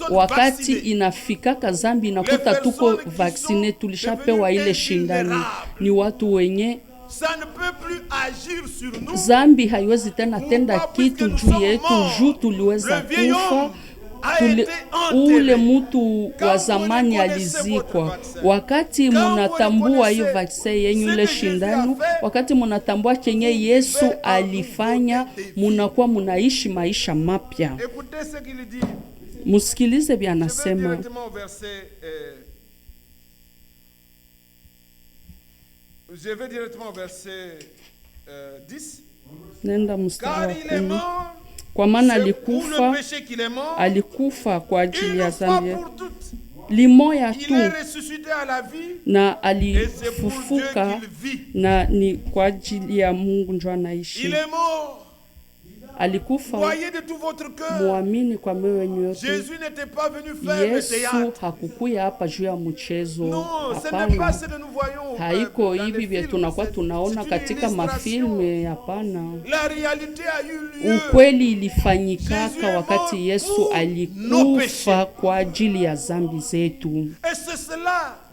[SPEAKER 1] wakati inafikaka zambi inakuta tuko vaksine, tulishapewa ile shindani, ni watu wenye zambi haiwezi tena tenda kitu juu yetu, juu tuliweza kufa. Ule mtu wa zamani alizikwa. Wakati munatambua hiyo vaccine yenyu ile shindano, wakati munatambua kenye Yesu alifanya, munakuwa munaishi maisha mapya. Musikilize vya anasema.
[SPEAKER 2] Je vais directement au verset 10.
[SPEAKER 1] Nenda mstari wa 10. Kwa maana alikufa kwa ajili ya zambi limoya tu, na alifufuka, na ni kwa ajili ya Mungu ndio anaishi. Alikufa, muamini kwa moyo wenu yote. Yesu hakukuya hapa juu ya mchezo. Hapana, haiko hivi vya tunakuwa tunaona katika mafilme. Hapana, ukweli ilifanyikaka wakati Yesu alikufa kwa ajili ya zambi zetu.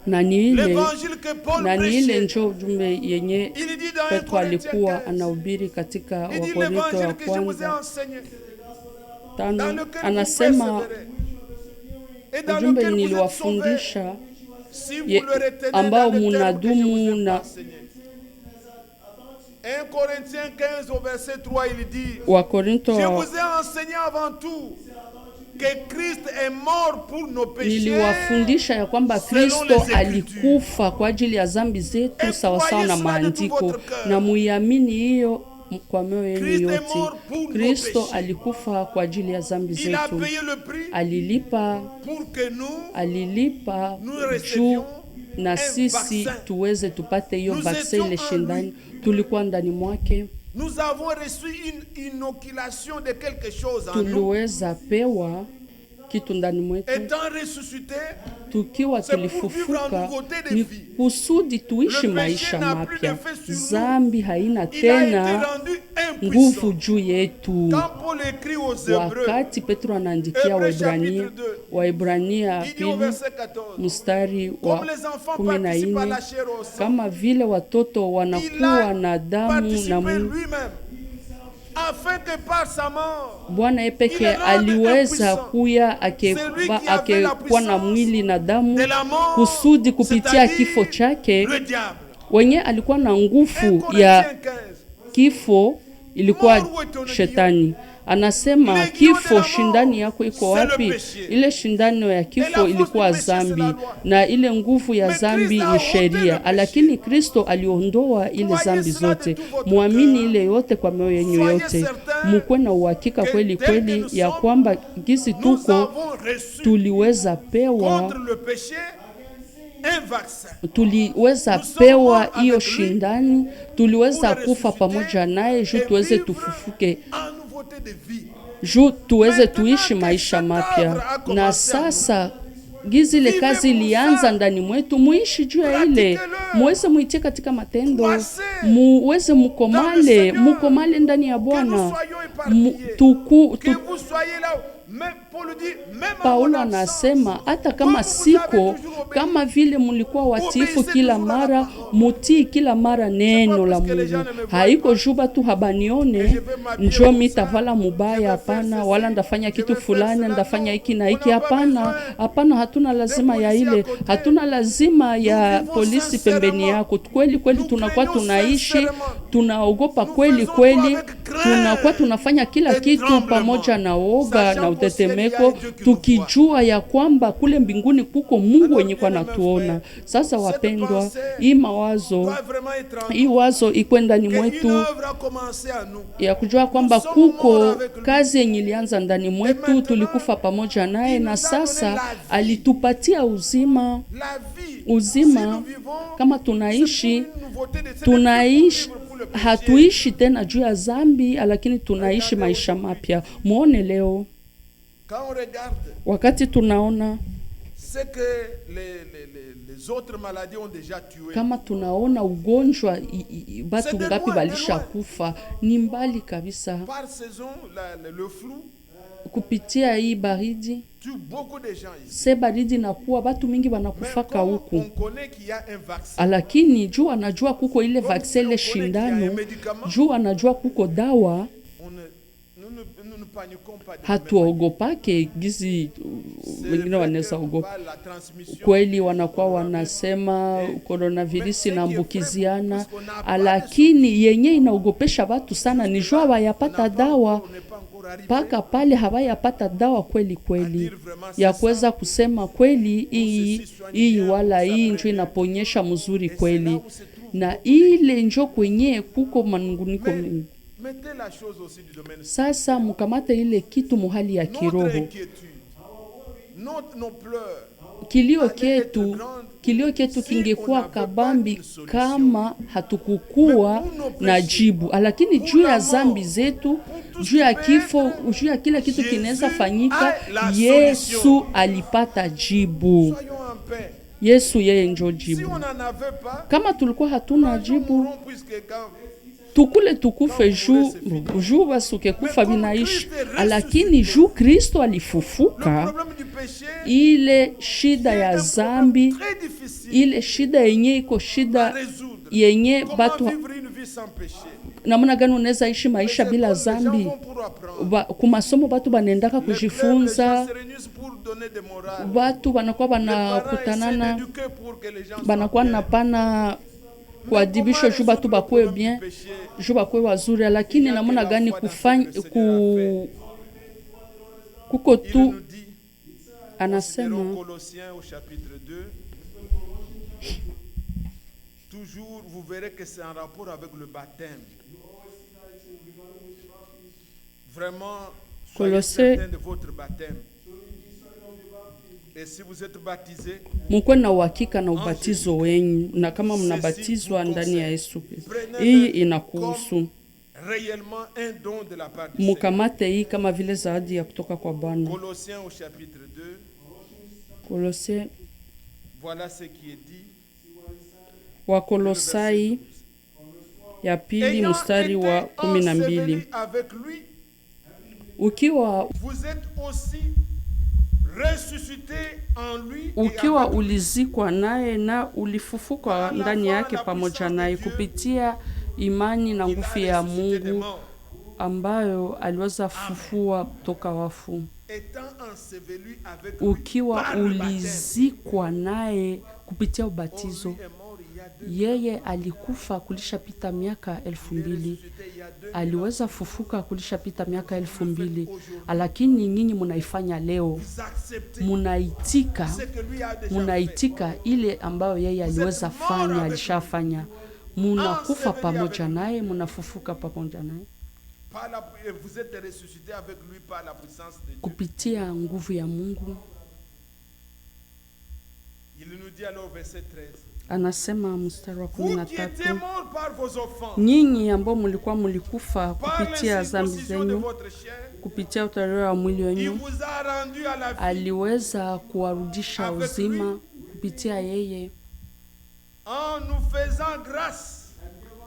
[SPEAKER 1] Na ni ile njo ujumbe yenye Petro alikuwa anahubiri katika Wakorintho wa kwanza 5. Anasema ujumbe niliwafundisha ambao munadumu na Wakorintho niliwafundisha ya kwamba Kristo alikufa kwa ajili ya zambi zetu sawasawa na maandiko, na muiamini hiyo kwa moyo wenu yote. Kristo alikufa kwa ajili ya zambi zetu, alilipa juu na sisi tuweze tupate hiyo vaccine ile shindani. Tulikuwa ndani mwake,
[SPEAKER 2] nous avons reçu une inoculation de quelque chose en nous.
[SPEAKER 1] Tuliweza pewa kitu ndani mwetu.
[SPEAKER 2] Étant ressuscité,
[SPEAKER 1] tukiwa tulifufuka, ni kusudi tuishi maisha mapya. Zambi haina tena nguvu juu yetu. Wakati Petro anaandikia Waebrania 2 mstari wa 14, kama vile watoto wanakuwa na damu na mwili, Bwana peke aliweza kuya akekuwa na mwili na damu, kusudi kupitia kifo chake Wenye alikuwa na nguvu ya kifo ilikuwa shetani. Anasema kifo, shindani yako iko wapi? Ile shindano ya kifo ilikuwa zambi, na ile nguvu ya zambi ni sheria, lakini Kristo aliondoa ile zambi zote. Muamini ile yote kwa moyo yenu yote, mukwe na uhakika kweli kweli ya kwamba gisi tuko tuliweza pewa hiyo shindani, tuliweza kufa pamoja naye juu tuweze tufufuke, juu tuweze tuishi maisha mapya. Na sasa gizi ile kazi ilianza ndani mwetu, muishi juu ya ile, muweze muitie katika matendo, muweze mukomale ndani ya Bwana. Paulo anasema hata kama siko, kama vile mulikuwa watiifu kila mara, mutii kila mara neno la Mungu. Haiko juba tu habanione njo mitavala mubaya, hapana, wala ndafanya kitu fulani, ndafanya hiki na hiki, hapana. Hapana, hatuna lazima ya ile, hatuna lazima ya polisi pembeni yako. Kweli kweli tunakuwa tunaishi, tunaogopa kweli kweli, tunakuwa tunafanya kila kitu pamoja na woga na utetemeko, tukijua ya kwamba kule mbinguni kuko Mungu wenye kwa natuona. Sasa wapendwa, hii wazo iko ndani mwetu ya kujua kwamba kuko kazi yenye ilianza ndani mwetu, tulikufa pamoja naye, na sasa alitupatia uzima. Kama tunaishi, hatuishi tena juu ya zambi, lakini tunaishi maisha mapya. Muone leo wakati tunaona kama tunaona ugonjwa batu ngapi balisha kufa, ni mbali kabisa. Kupitia hii baridi, baridi nakuwa batu mingi banakufaka huku, lakini juu anajua kuko ile vaksele shindano, juu anajua kuko dawa, hatuogopake gizi wengine wanaweza ogopa. Kweli wanakuwa wanasema coronavirus inaambukiziana, lakini yenye inaogopesha watu sana ni jua wayapata dawa. Paka pale hawayapata dawa kweli kweli ya kuweza kusema kweli hii wala hii njo inaponyesha mzuri kweli, na ile njo kwenye kuko manunguniko mingi. Sasa mukamate ile kitu muhali ya kiroho. Kilio ketu kingekuwa kabambi kama hatukukuwa na jibu, lakini juu ya zambi zetu, juu ya kifo, juu ya kila kitu kinaweza fanyika, Yesu alipata jibu. Yesu yeye njo jibu. Kama tulikuwa hatuna jibu, tukule tukufe juu basuke kufa binaishi, lakini juu Kristo alifufuka, ile shida ya zambi, ile shida yenye iko shida yenye batu namuna gani unaweza ishi maisha bila zambi. Kumasomo batu banendaka kujifunza, batu banakuwa banakutanana, banakuwa napana kuadibisho juu batu bakwe bien, juu bakwe wazuri, lakini namuna gani kuko tu. Anasema
[SPEAKER 2] toujours vous verrez que c'est en rapport avec le baptême. Vraiment, soyez certain de votre baptême. Et si vous êtes baptisé,
[SPEAKER 1] mukwe na uhakika na ubatizo wenyu, na kama mnabatizwa ndani ya Yesu, hii inakuhusu. Mukamate hii kama vile zawadi ya kutoka kwa Bwana.
[SPEAKER 2] Colossiens au chapitre 2.
[SPEAKER 1] Colossiens.
[SPEAKER 2] Voilà ce qui est dit.
[SPEAKER 1] Wakolosai ya pili mstari wa 12. Ukiwa ulizikwa naye na ulifufuka ndani yake pamoja naye kupitia imani na nguvu ya Mungu ambayo aliweza fufua kutoka wafu. ukiwa ulizikwa naye kupitia ubatizo. Yeye alikufa kulishapita miaka 2000, aliweza fufuka kulishapita miaka 2000, lakini nyinyi munaifanya leo, munaitika ile ambayo yeye aliweza fanya, alishafanya. Munakufa pamoja naye, munafufuka pamoja naye kupitia nguvu ya Mungu. Anasema mstari wa 13, nyinyi ambao mulikufa kupitia dhambi zenu, kupitia utaratibu wa mwili wenu, aliweza kuwarudisha uzima kupitia yeye,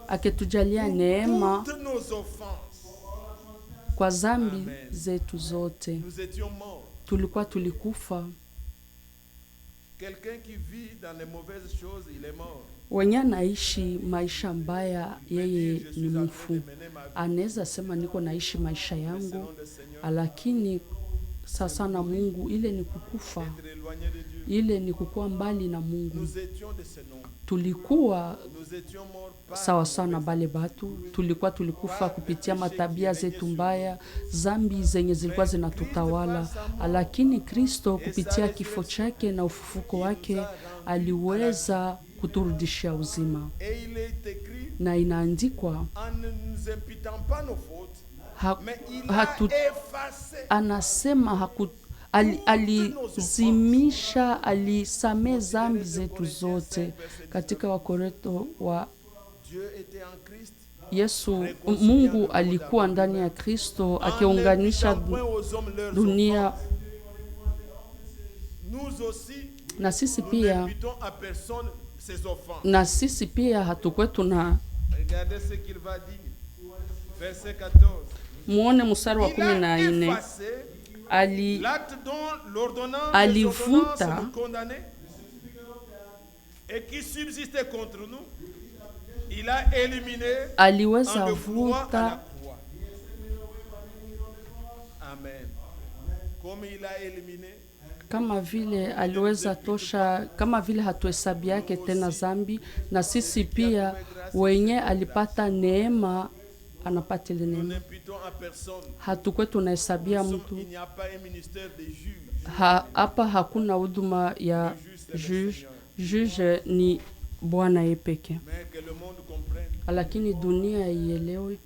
[SPEAKER 1] akitujalia neema kwa dhambi zetu zote. Tulikufa. Wenye naishi maisha mbaya, yeye ni mfu. Anaweza sema niko naishi maisha yangu, lakini sasa na Mungu, ile ni kukufa, ile ni kukuwa mbali na Mungu. Tulikuwa sawa sana bale batu, tulikufa kupitia matabia zetu mbaya, zambi zenye zilikuwa zinatutawala, lakini Kristo kupitia kifo chake na ufufuko wake aliweza kuturudishia uzima. Na inaandikwa, anasema alizimisha, alisamee zambi zetu zote. Katika Wakorintho wa Yesu, Mungu alikuwa ndani ya Kristo akiunganisha dunia, na sisi pia hatukwetu na muone mstari wa 14, alivuta aliweza vuta kama vile aliweza tosha, kama vile hatuhesabi yake tena zambi, na sisi pia wenye alipata neema anapata ile neema. Hatukwe tunahesabia mtu. Hapa hakuna huduma ya juge ni Bwana yeye pekee. Lakini dunia ielewe,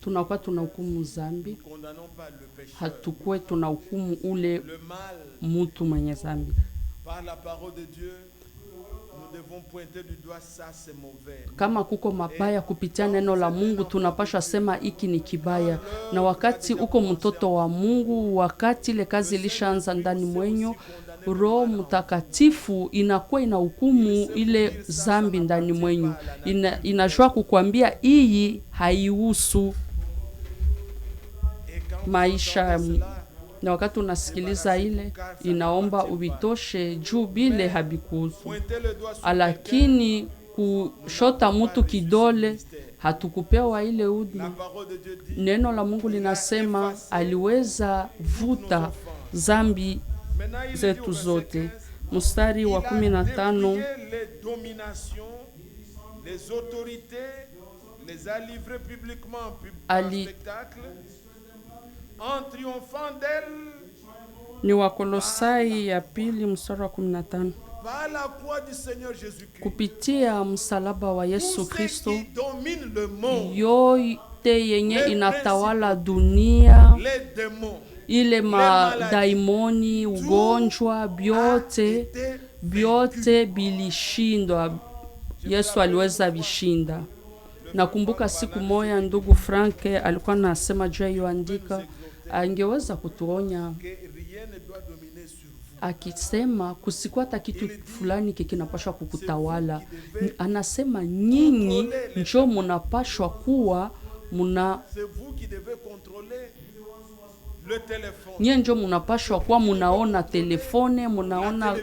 [SPEAKER 1] tunakuwa tunahukumu zambi, hatukwe tunahukumu ule mtu mwenye zambi. Kama kuko mabaya kupitia neno la Mungu, tunapasha sema hiki ni kibaya. Na wakati uko mtoto wa Mungu, wakati ile kazi ilishaanza ndani mwenyo, Roho Mtakatifu inakuwa inahukumu ile zambi ndani mwenyu. Inajua kukwambia hii haihusu maisha. Na wakati unasikiliza ile, inaomba ubitoshe juu bile habikuhusu. Lakini kushota mtu kidole, hatukupewa ile huduma. Neno la Mungu linasema aliweza vuta zambi zetu zote. Mstari wa 15, ni Wakolosai ya pili mstari wa 15. Kupitia msalaba wa Yesu Kristo, yote yenye inatawala dunia, ile madaimoni, ugonjwa, byote bilishindwa. Yesu aliweza bishinda. Nakumbuka siku moja ndugu Franke alikuwa anasema juu hiyo andika, angeweza kutuonya akisema kusikuwa hata kitu fulani kinapashwa kukutawala. Anasema nyinyi njoo mnapashwa kuwa Nye njo munapashwa kwa munaona telefone, munaona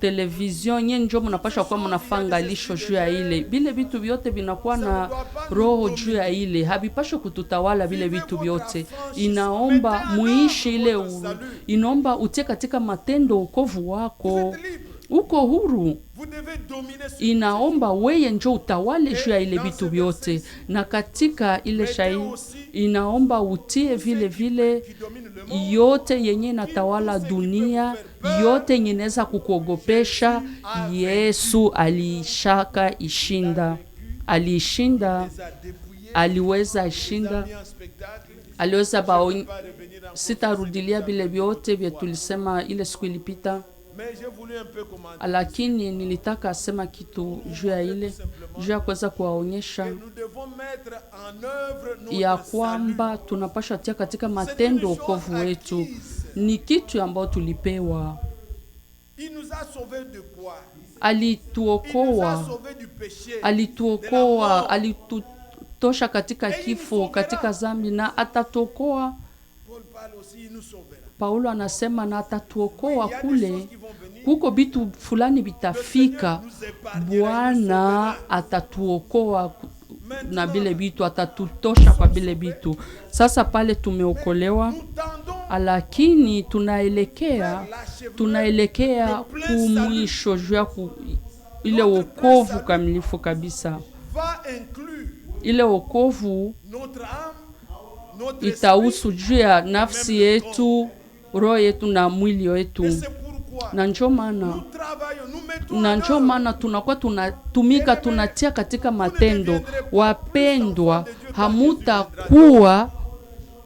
[SPEAKER 1] television, nye njo munapashwa kwa munafangalisho juu ya ile. Bile vitu vyote vinakuwa na roho juu ya ile. Habipashwa kututawala bile vitu vyote. Inaomba muishi ile inaomba utie katika matendo wokovu wako. Uko huru. Inaomba weye njo utawale juu ya ile vitu vyote. Na katika ile shai inaomba utie vile vile yote yenye natawala dunia, yote yenye neza kukuogopesha. Yesu alishaka ishinda. Alishinda, aliweza ishinda, aliweza sitarudilia vile vyote vya tulisema ile siku ilipita. Lakini nilitaka sema kitu juu ya ile, juu ya kuweza kuwaonyesha ya kwamba tunapasha tia katika matendo wokovu wetu. Ni kitu ambao tulipewa. Alituokoa, alitutosha katika kifo, katika zambi, na atatuokoa. Paulo anasema na atatuokoa kule. Kuko bitu fulani bitafika, Bwana atatuokoa na bile bitu, atatutosha kwa bile bitu. Sasa pale tumeokolewa, lakini tunaelekea kumwisho juu ya ile wokovu kamilifu kabisa. Ile wokovu itahusu juu ya nafsi yetu, roho yetu na mwili wetu. Na njo maana tunakuwa tunatumika, tunatia katika matendo. Wapendwa, hamutakuwa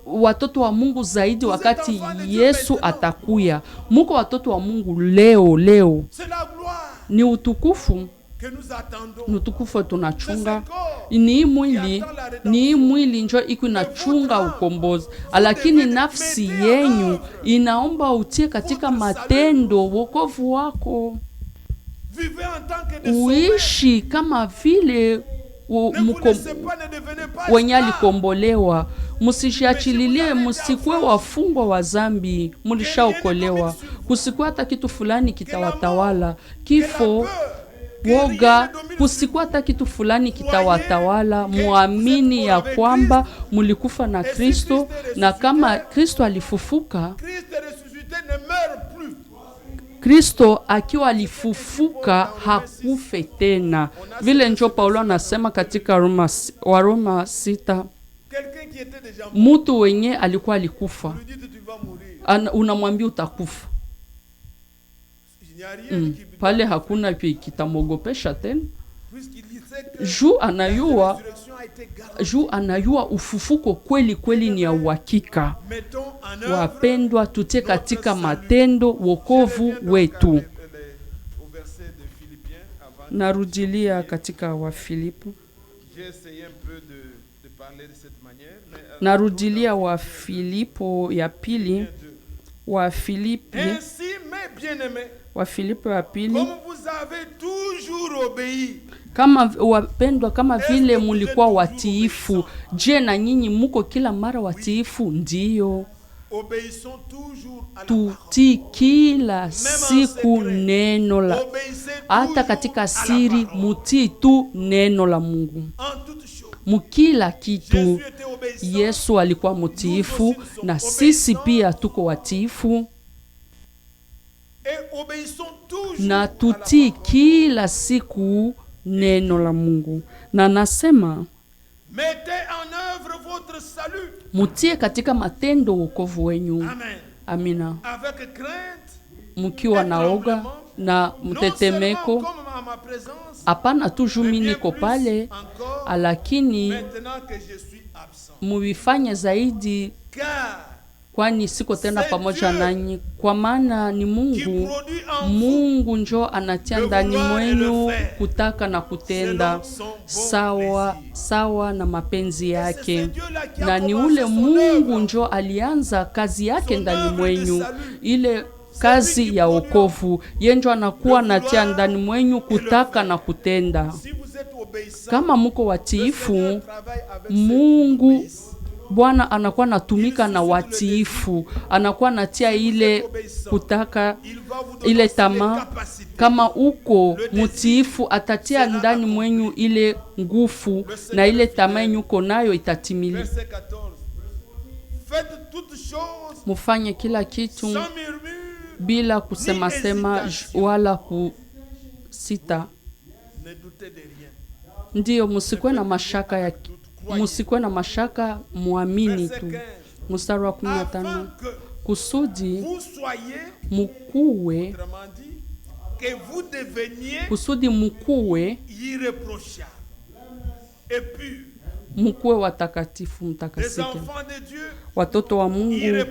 [SPEAKER 1] watoto wa Mungu zaidi wakati Yesu atakuya. Muko watoto wa Mungu leo. Ni utukufu. Nutukufu tunachunga. Ni mwili njo iku inachunga ukombozi. Lakini nafsi yenyu inaomba utie katika matendo wokovu wako. Uishi kama vile wenye alikombolewa. Musijiachililie, musikuwe wafungwa wa zambi, mulishaokolewa. Kusikuwa hata kitu fulani kitawatawala. Kifo, woga, kusikuwa hata kitu fulani kitawatawala. Muamini ya kwamba mulikufa na Kristo, na kama Kristo alifufuka, Kristo akiwa alifufuka hakufe tena. Vile njo Paulo anasema katika Waroma 6. Mtu wenye alikuwa alikufa, unamwambia utakufa. Pale hakuna kitamogopesha tena. Juu anayua ufufuko kweli ni ya uhakika. Wapendwa, tutie katika matendo wokovu wetu. Narudilia katika Wafilipo. Narudilia Wafilipo ya pili. Wafilipo ya pili. Kama wapendwa, kama vile mulikuwa watiifu, je, na nyinyi muko kila mara watiifu? Ndiyo. Tutii kila siku neno la, hata katika siri mutii tu neno la Mungu. Mukila kitu Yesu alikuwa mutiifu, na sisi pia tuko watiifu. Na tutii kila siku neno la Mungu. Na nasema mutie katika matendo wokovu wenyu. Amina. Mukiwa naoga na mtetemeko. Hapana tu jumi niko pale, lakini muvifanye zaidi, kwani siko tena pamoja nanyi. Kwa maana ni Mungu njo anatia ndani mwenu kutaka na kutenda sawa na mapenzi yake. Na ni ule Mungu njo alianza kazi yake ndani mwenu, ile kazi ya wokovu. Yenjo anakuwa natia ndani mwenu kutaka na kutenda. Kama muko watiifu, Mungu Bwana anakuwa natumika na watiifu, anakuwa natia ile kutaka ile tamaa. Kama uko mutiifu, atatia ndani mwenyu ile nguvu, na ile tamaa yuko nayo itatimili. Mufanye kila kitu bila kusema wala kusita. Ndiyo, musikwe na mashaka muamini tu. Mstari wa 15, kusudi mukuwe mukuwe watakatifu, mtakasike, watoto wa Mungu,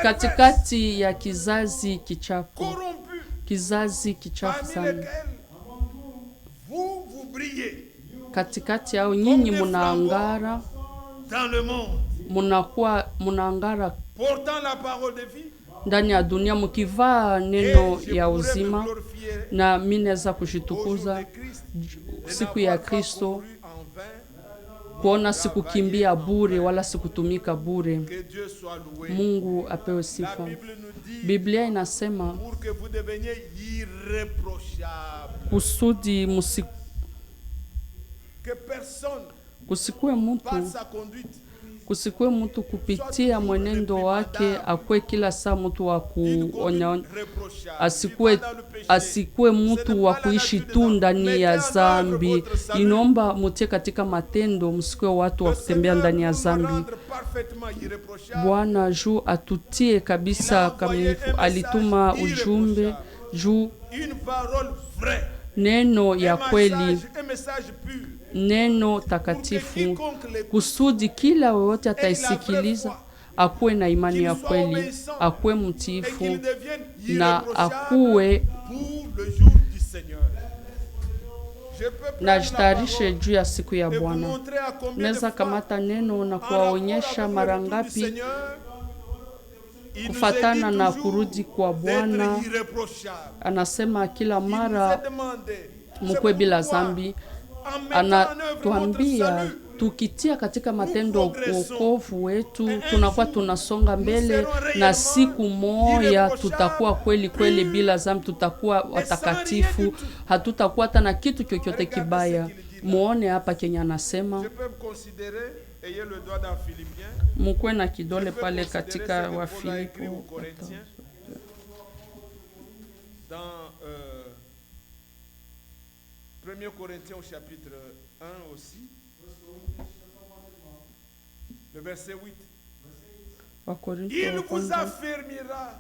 [SPEAKER 1] katikati ya kizazi kichafu sana. Katikati yao nyinyi munaangara, munaangara ndani ya dunia, mukivaa neno ya uzima. Na mimi naweza kushitukuza siku ya Kristo, kuona sikukimbia bure wala sikutumika bure. Mungu apewe sifa. Biblia inasema kusudi kusikue mtu kupitia mwenendo wake akwe kila saa mtu wa kuonya, asikue mtu wa kuishi tu ndani ya zambi. Inomba mutie katika matendo, msikue watu wa kutembea ndani ya zambi. Bwana juu atutie kabisa kamilifu, alituma ujumbe juu neno ya kweli, neno takatifu, kusudi kila wote ataisikiliza akuwe na imani ya kweli, akuwe mtiifu na akuwe na jitayarishe juu ya siku ya Bwana. Neza kamata neno na kuwaonyesha mara ngapi kufatana na kurudi kwa Bwana. Anasema kila mara mukwe bila zambi. Anatuambia tukitia katika matendo wokovu wetu, tunakuwa tunasonga mbele, na siku moja tutakuwa kweli kweli bila zambi, tutakuwa watakatifu, hatutakuwa hata na kitu chochote kibaya. Muone hapa Kenya anasema, mukwe na kidole pale katika Wafilipo.
[SPEAKER 2] Dans 1 Corinthiens au chapitre 1 aussi, le verset 8. Il vous affermira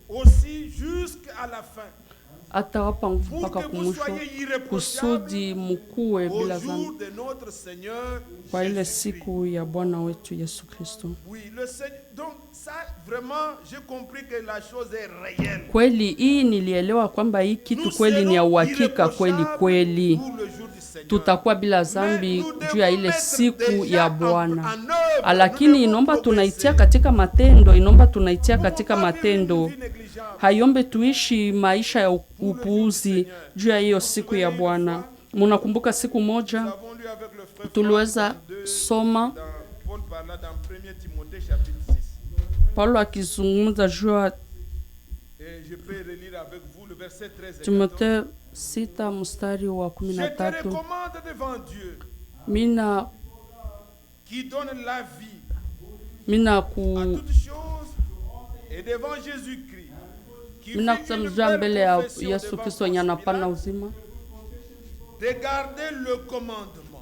[SPEAKER 2] aussi jusqu'à la fin.
[SPEAKER 1] Atawapa nguvu mpaka kumwisho, kusudi mukuwe bila zambi kwa ile siku ya Bwana wetu Yesu Kristo. Kweli hii nilielewa kwamba hii kitu kweli ni ya uhakika kweli kweli. Tutakuwa bila zambi juu ya ile siku ya Bwana. Lakini inomba tunaitia katika matendo, Hayombe tuishi maisha ya upuuzi juu ya hiyo siku ya Bwana. Munakumbuka siku moja tuliweza soma Paulo akizungumza juu ya Timotheo 6 mstari wa 13. Mina kusamjua mbele ya Yesu Kristo anapana uzima,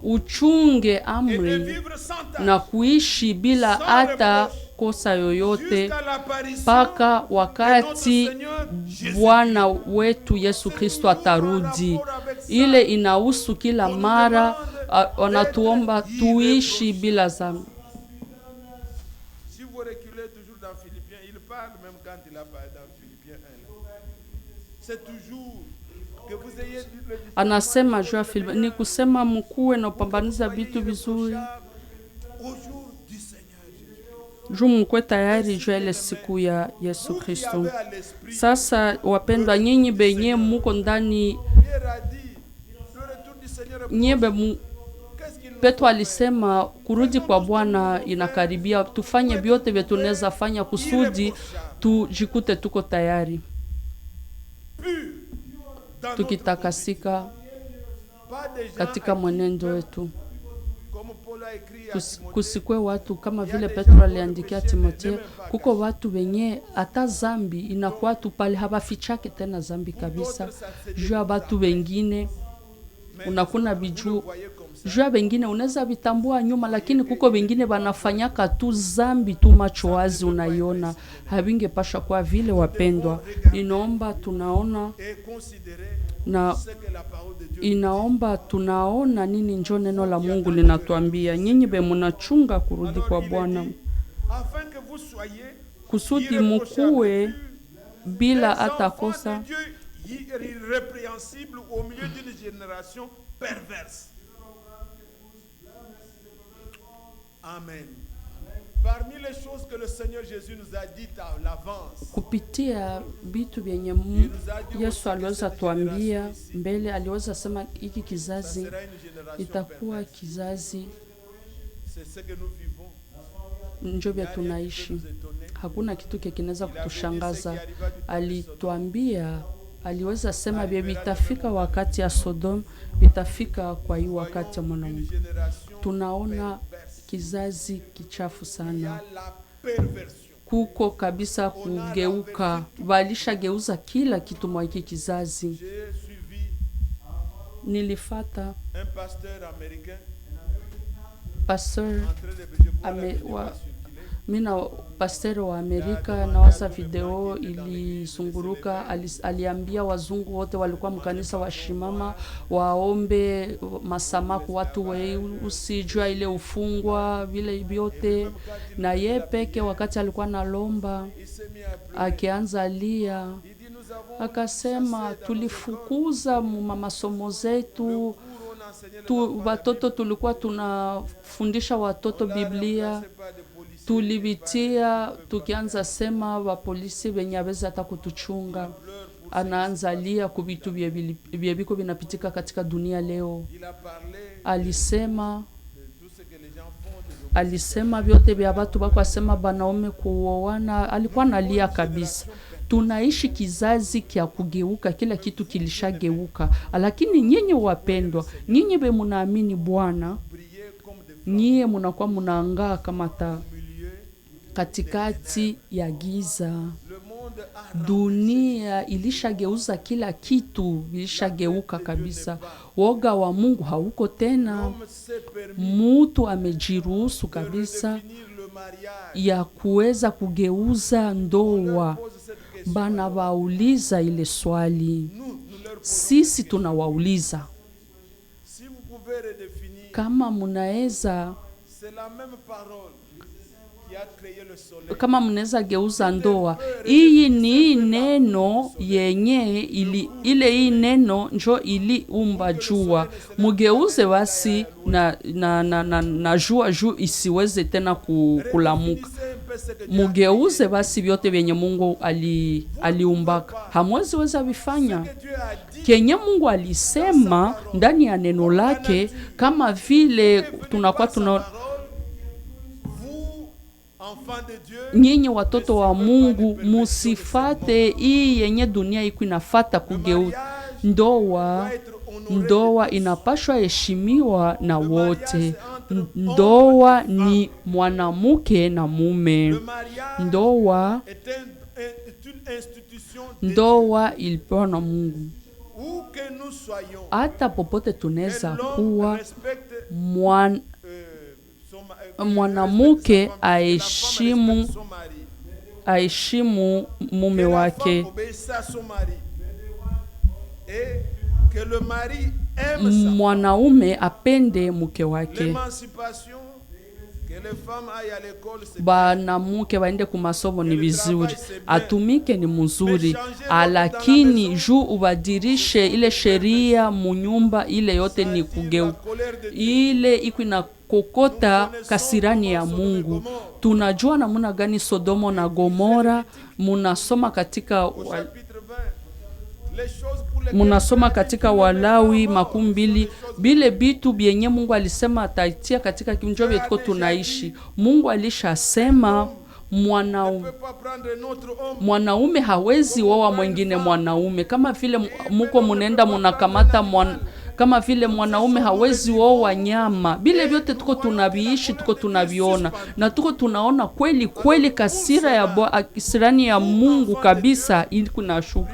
[SPEAKER 1] uchunge amri na kuishi bila hata kosa yoyote paka wakati Bwana wetu Yesu Kristo atarudi. Ile inahusu kila mara wanatuomba tuishi bila zambi. Anasema jua Filipi ni kusema mkuwe na upambaniza vitu vizuri juu mkuwe tayari jua ile siku ya Yesu Kristo. Sasa wapendwa, nyinyi benye muko ndani nyebe Petro alisema kurudi kwa Bwana inakaribia, tufanye vyote vile tunaweza fanya kusudi tujikute tuko tayari, tukitakasika katika mwenendo wetu. Kusikwe watu kama vile Petro aliandikia Timotheo, kuko watu wenye hata zambi inakuwa tu pale habafichake tena zambi kabisa. Jua watu wengine unakuna biju, jua wengine unaweza vitambua nyuma, lakini kuko wengine wanafanyaka tu zambi tu macho wazi unaiona. Habinge pasha kwa vile wapendwa. Inaomba tunaona na inaomba tunaona nini njo neno la Mungu linatuambia. Nyinyi be munachunga kurudi kwa Bwana kusudi mukue bila hata kosa
[SPEAKER 2] irrépréhensible au milieu d'une génération perverse. Amen. Parmi les choses que le Seigneur Jésus nous a dites à l'avance,
[SPEAKER 1] kupitia vitu vyenye Yesu aliweza tuambia mbele, aliweza sema hiki kizazi itakuwa kizazi, njo vya tunaishi. Hakuna kitu kinaweza kutushangaza. Alituambia, aliweza sema vya vitafika wakati ya Sodom, vitafika kwa hii wakati ya mwanadamu. Tunaona kizazi kichafu sana. Kuko kabisa kugeuka, walisha geuza kila kitu mwa hiki kizazi. Nilifata pastor wa Amerika na wasa video ilizunguruka, aliambia wazungu wote walikuwa mkanisa wa shimama waombe masamaku watu usijua ile ufungwa vile vyote, na ye peke wakati alikuwa nalomba akianza lia akasema, tulifukuza masomo zetu watoto, tulikuwa tunafundisha watoto Biblia, tulibitia tukianza sema wa polisi wenye aweza hata kutuchunga. Anaanza lia kubitu vya biko vinapitika katika dunia leo. Alisema vyote vya watu bako, asema banaume kuoana, alikuwa analia kabisa. Tunaishi kizazi kia kugeuka, kila kitu kilishageuka. Lakini nyinyi wapendwa, nyinyi be munaamini Bwana, nyie munakuwa munaangaa kama taa katikati ya giza. Dunia ilishageuza kila kitu, ilishageuka kabisa. Woga wa Mungu hauko tena. Mtu amejiruhusu kabisa ya kuweza kugeuza ndoa. Bana wauliza ile swali, sisi tunawauliza kama munaeza, kama mnaweza geuza ndoa. Hii ni neno yenye hii neno njo iliumba jua. Mugeuze basi na jua juu isiweze tena kulamuka. Mugeuze basi vyote vyenye Mungu aliumbaka. Hamwezi weza vifanya kenye Mungu alisema ndani ya neno lake, kama vile tunakuwa nyinyi watoto wa Mungu musifate hii yenye dunia iko inafata kugeuza. Ndoa inapashwa heshimiwa na wote. Ndoa ni mwanamke na mume. Ndoa ilipewa na Mungu. Hata popote tunaweza kuwa, mwanamke aheshimu mume wake. Mwanaume apende mke wake. Banamuke waende kumasomo ni vizuri, atumike ni mzuri, lakini juu ubadirishe ile sheria munyumba, ile yote ni kugeuka. Ile iko na kokota kasirani ya Mungu. Tunajua namuna gani Sodomo na Gomora, munasoma katika munasoma katika Walawi 20, bile bitu byenye Mungu alisema ataitia katika kinjo vyetuko tunaishi. Mungu alishasema mwanaume hawezi oa mwingine mwanaume, kama vile muko munenda munakamata kama vile mwanaume hawezi oa nyama. Bile vyote tuko tunaviishi, tuko tunaviona, na tuko tunaona kweli kweli kisirani ya Mungu kabisa ili kunashuka.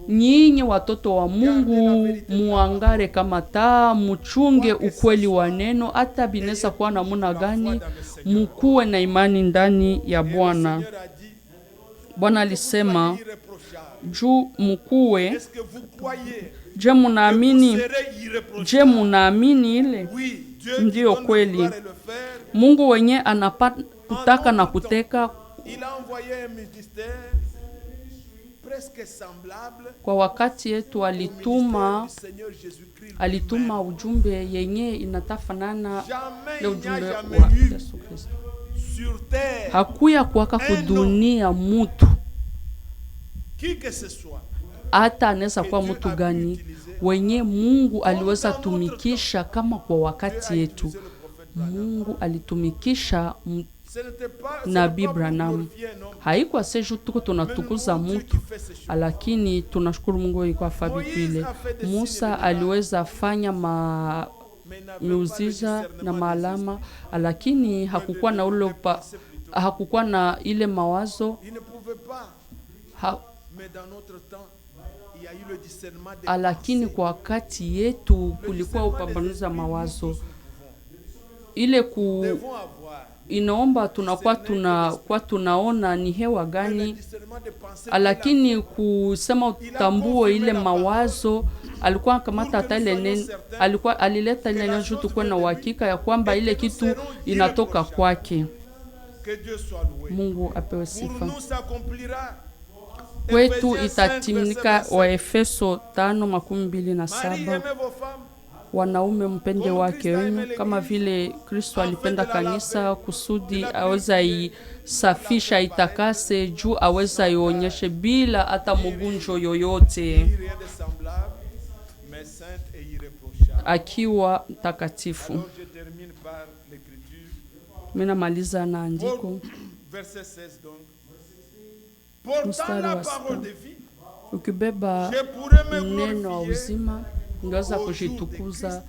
[SPEAKER 1] Nyinyi watoto wa Mungu, muangare kama taa, muchunge ukweli wa neno, hata binesa kuwa namuna gani, mukuwe na imani ndani ya Bwana. Bwana alisema juu mukuwe, je munaamini ile? Ndiyo kweli. Mungu wenye kutaka na kuteka kwa wakati yetu alituma ujumbe yenye inatafanana na ujumbe wa Yesu Kristo. Hakuya kuwaka kudunia mutu hata anaweza kuwa mutu gani wenye Mungu aliweza tumikisha kama kwa wakati yetu. Mungu alitumikisha Nabii Branham. Haikuwa seju tuko tunatukuza mutu, lakini tunashukuru Mungu iko fabitu ile. Musa aliweza fanya miujiza na maalama, lakini hakukuwa na ile mawazo. Lakini kwa wakati yetu kulikuwa upambanuzi wa mawazo. Ile inaomba tunakuwa tunaona ni hewa gani, lakini kusema utambue ile mawazo. Alikuwa kamata hata ile neno, alileta ile neno tukue na uhakika ya kwamba ile kitu inatoka kwake. Mungu apewe sifa. Kwetu itatimika Waefeso 5:27. Wanaume mpende wake wenu kama vile Kristo alipenda kanisa kusudi aweza isafisha itakase juu aweza ionyeshe bila hata mugunjo yoyote akiwa mtakatifu. Mina maliza na andiko mstari wa 6. Ukibeba neno wa uzima ngaweza kujitukuza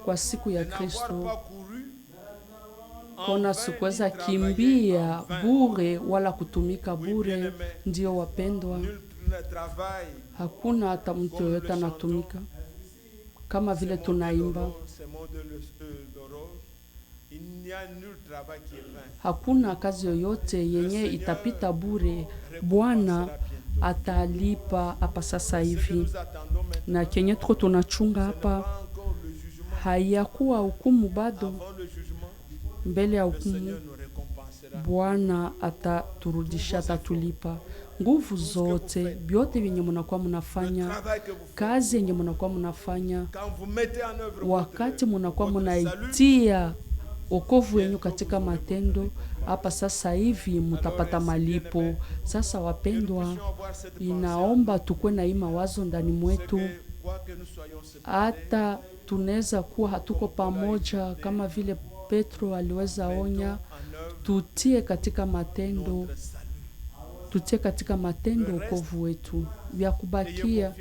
[SPEAKER 1] kwa siku ya Kristo. Kona sikuweza kimbia bure wala kutumika bure. Ndio wapendwa, hakuna hata mtu yoyote anatumika kama vile tunaimba. Hakuna kazi yoyote yenye itapita bure. Bwana atalipa hapa sasa hivi. Na kenye tuko tunachunga hapa hayakuwa hukumu bado. Mbele ya hukumu Bwana ataturudisha, atatulipa. Nguvu zote, byote vyenye mnakuwa mnafanya, kazi yenye mnakuwa mnafanya, wakati mnakuwa mnaitia wokovu wenu katika matendo, hapa sasa hivi mtapata malipo. Sasa wapendwa, inaomba tukue na ima wazo ndani mwetu. Hata tunaweza kuwa hatuko pamoja kama vile Petro aliweza onya, tutie katika matendo wokovu wetu. Vya kubakia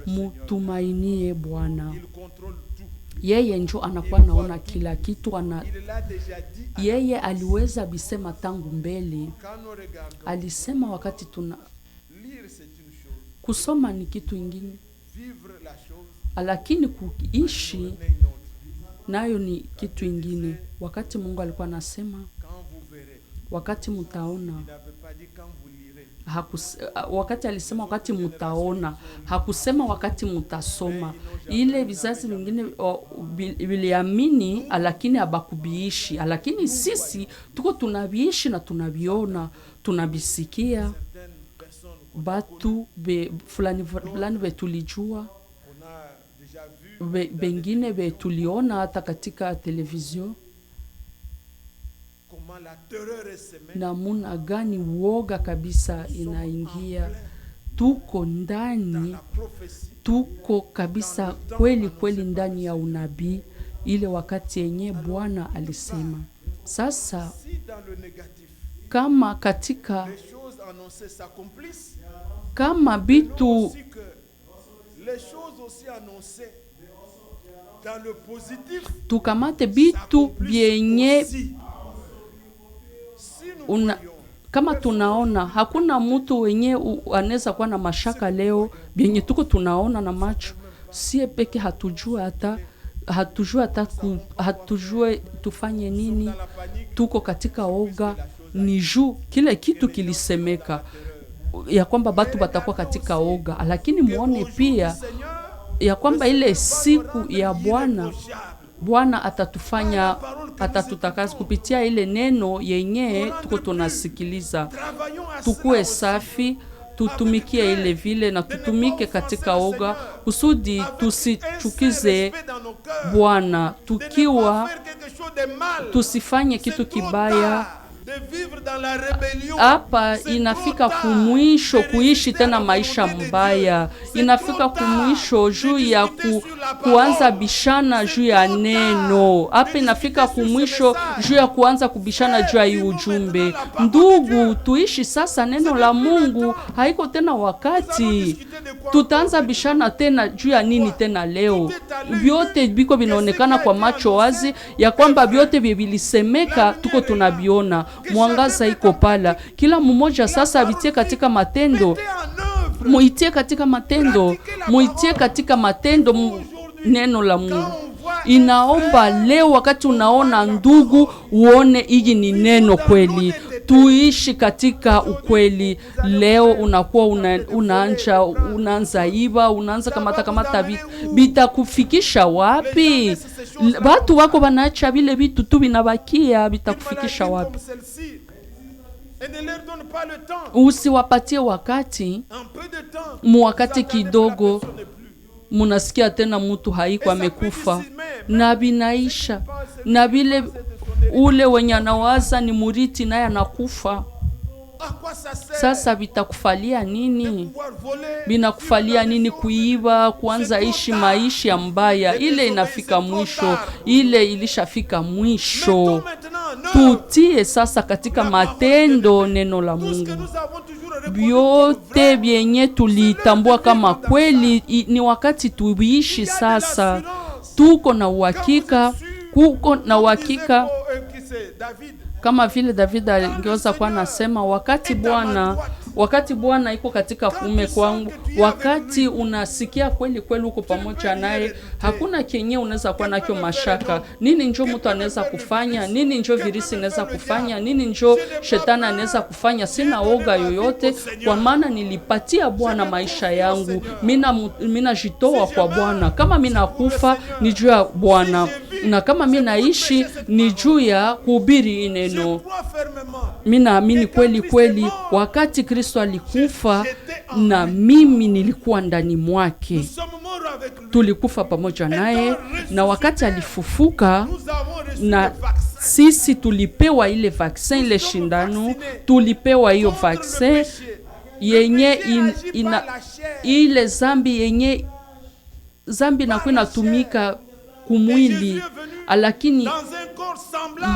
[SPEAKER 1] mutumainie Bwana. Yeye njo anakuwa naona kila kitu. Yeye aliweza bisema tangu mbele. Alisema wakati kusoma ni kitu ingine, lakini kuishi nayo ni kitu ingine. Wakati Mungu alikuwa anasema wakati mutaona, wakati alisema wakati mutaona, hakusema wakati mutasoma. Ile vizazi vingine viliamini lakini habakubiishi, lakini sisi tuko tunabiishi na tunaviona, tunabisikia. Batu fulani betulijua, bengine betuliona hata katika televizio. Namuna gani woga kabisa inaingia. tuko ndani, tuko kabisa kweli kweli ndani ya unabii, ile wakati yenye Bwana alisema. Sasa kama katika kama bitu tukamate bitu byenye kama tunaona, hakuna mtu wenye anaweza kuwa na mashaka leo byenye tuko tunaona na macho. Sie peke hatujue tufanye nini. Tuko katika oga, ni juu kile kitu kilisemeka ya kwamba batu batakuwa katika oga, lakini muone pia ya kwamba ile siku ya Bwana atatutakasa kupitia ile neno yenye tuko tunasikiliza. Tukue safi, tutumikie ile vile na tutumike katika oga kusudi tusichukize Bwana, tukiwa tusifanye kitu kibaya. Hapa inafika kumwisho kuishi tena maisha mbaya. Inafika kumwisho juu ya kuanza bishana juu ya neno. Hapa inafika kumwisho juu ya kuanza kubishana juu ya ujumbe. Ndugu, tuishi sasa neno la Mungu. Haiko tena wakati tutaanza bishana tena juu ya nini tena leo. Vyote biko vinaonekana kwa macho wazi ya kwamba vyote vilisemeka tuko tunabiona. Mwangaza iko pala. Kila mmoja sasa avitie katika matendo. Muitie katika matendo. Muitie katika matendo neno la Mungu. Inaomba leo wakati unaona ndugu uone hii ni neno kweli. Tuishi katika ukweli. Leo unakuwa unaanza iba, unaanza kamata bitakufikisha wapi? Watu wako wanaacha vile vitu tu vinabakia, bitakufikisha wapi? Usiwapatie wakati. Wakati kidogo munasikia tena mtu haiko amekufa na binaisha, na vile ule wenye anawaza ni muriti naye anakufa. Sasa bitakufalia nini? Binakufalia nini kuiba, kuanza ishi maisha mbaya? Ile inafika mwisho, ile ilishafika mwisho. Tutie sasa katika matendo neno la Mungu. Vyote vyenye tulitambua kama kweli ni wakati tuishi sasa. Tuko na uhakika, kama vile David angeweza kuwa nasema, wakati Bwana iko katika kuume kwangu, wakati unasikia kweli kweli uko pamoja naye, hakuna kenye unaweza kuwa nakyo mashaka. Nini njo mtu anaweza kufanya? Nini njo virisi anaweza kufanya? Nini njo shetani anaweza kufanya? Sina oga yoyote, kwa maana nilipatia Bwana maisha yangu. Mina jitoa kwa Bwana. Kama mina kufa ni juu ya Bwana, na kama mina ishi ni juu ya kuhubiri neno. Mina amini kweli kweli wakati Kristo alikufa na mimi nilikuwa ndani mwake. Tulikufa pamoja naye, na wakati alifufuka na sisi tulipewa ile vaccine, ile shindano, tulipewa hiyo vaccine yenye ile zambi na kuna tumika kumwili, lakini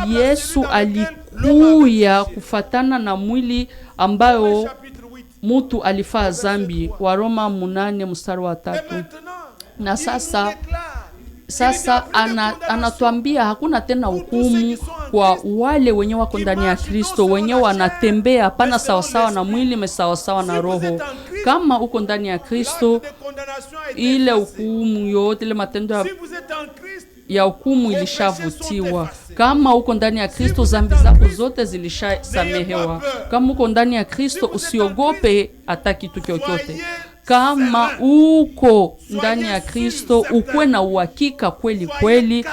[SPEAKER 1] Yesu alikuya kufatana na mwili ambayo mtu alifaa zambi. Waroma 8:3. Na sasa anatuambia hakuna tena hukumu kwa wale wenye wako ndani ya Kristo, wenye wanatembea hapana sawasawa na mwili mesawasawa na roho. Kama uko ndani ya Kristo, ile hukumu yote, ile matendo ya hukumu ilishavutiwa. Kama uko ndani ya Kristo, zambi zako zote zilishasamehewa. Kama uko ndani ya Kristo, usiogope hata kitu chochote. Kama uko ndani ya Kristo, ukwe na uhakika kweli kweli,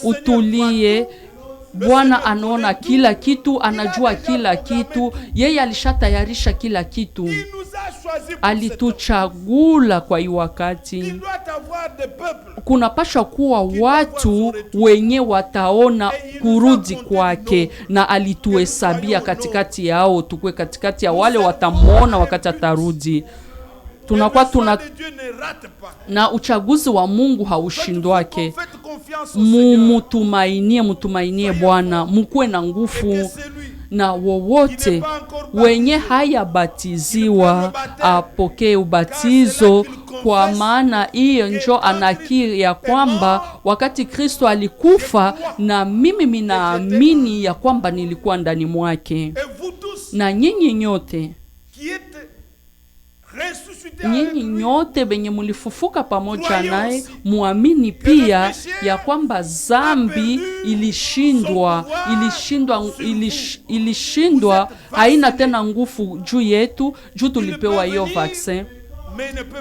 [SPEAKER 1] utulie. Bwana anaona kila kitu, anajua kila kitu. Yeye alishatayarisha kila kitu. Alituchagula kwa hii wakati. kunapasha kuwa watu wenye wataona kurudi kwake, na alituhesabia katikati yao, tukue katikati ya wale watamuona wakati atarudi. Tunakuwa na uchaguzi wa Mungu haushindwake. Mutumainie Bwana, mkuwe na nguvu, na wowote wenye hayabatiziwa apokee ubatizo, kwa maana hiyo njo anakiri ya kwamba wakati Kristo alikufa, na mimi minaamini ya kwamba nilikuwa ndani mwake. Na nyinyi nyote benye mulifufuka pamoja naye, muamini pia ya kwamba zambi ilishindwa, haina tena nguvu juu yetu, juu tulipewa hiyo vaccine.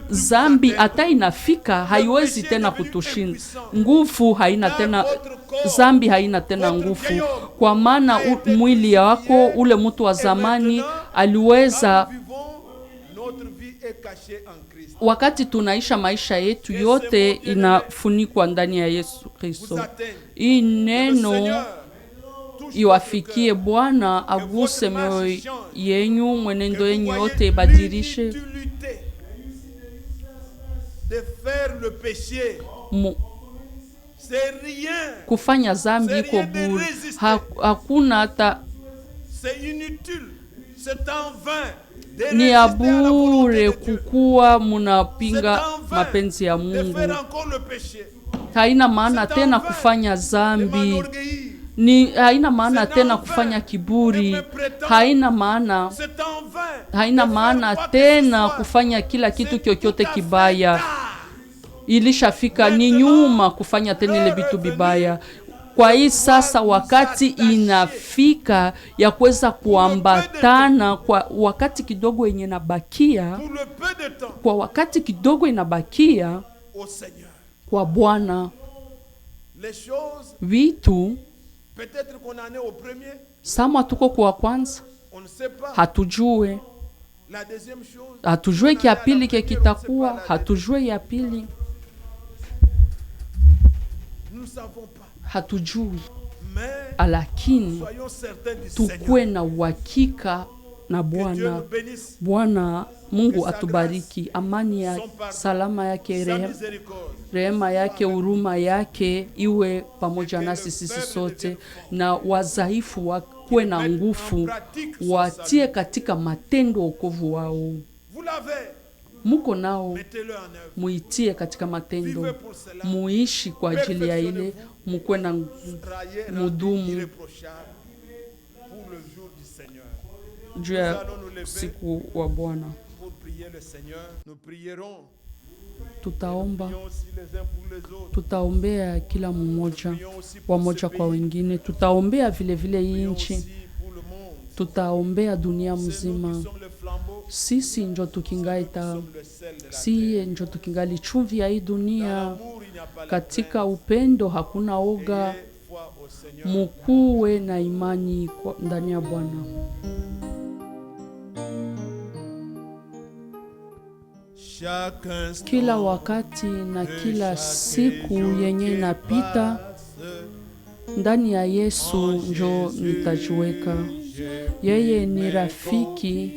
[SPEAKER 1] Zambi hata inafika haiwezi tena kutushinda. Nguvu haina tena, zambi haina tena nguvu, kwa maana mwili wako ule mtu wa zamani aliweza. Wakati tunaisha maisha yetu yote inafunikwa ndani ya Yesu Kristo. Hii neno iwafikie Bwana, aguse mioyo yenyu, mwenendo yenyu yote ibadilishe. Kufanya zambi iko bure, hakuna hata, ni abure kukuwa munapinga mapenzi ya Mungu. Haina maana tena kufanya zambi, haina maana tena kufanya kiburi, haina maana tena kufanya kila kitu kyokyote kibaya. Ilishafika, ni nyuma kufanya tena ile vitu bibaya. Kwa hii sasa wakati inafika ya kuweza kuambatana kwa wakati kidogo yenye nabakia, kwa wakati kidogo inabakia kwa Bwana. Vitu sama tuko kwa kwanza, hatujue kia pili ke kitakuwa, hatujue ya pili, hatujui, lakini tukue na uhakika na Bwana. Bwana Mungu atubariki. Amani ya salama yake, rehema yake, huruma yake iwe pamoja nasi sisi sote, na wadhaifu wakuwe na nguvu, watie katika matendo wokovu wao. Muko nao, muitie katika matendo, muishi kwa ajili ya ile, mukwe na mudumu juu ya siku wa Bwana. Tutaombea kila mmoja, wamoja kwa wengine. Tutaombea vile vile hii nchi, tutaombea dunia mzima. Sisi njo tukingaita, siye njo tukingali chumvi ya hii dunia. Katika upendo hakuna oga, mukuwe na imani ndani ya Bwana. Kila wakati na kila siku yenye inapita, ndani ya Yesu njo nitajiweka. Yeye ni rafiki,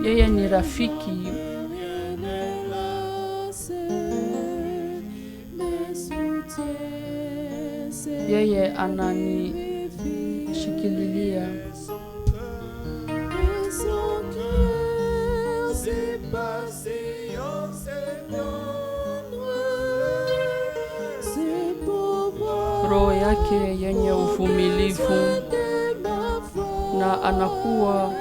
[SPEAKER 1] yeye ni rafiki, yeye ananishikilia. Roho yake yenye uvumilivu, na anakuwa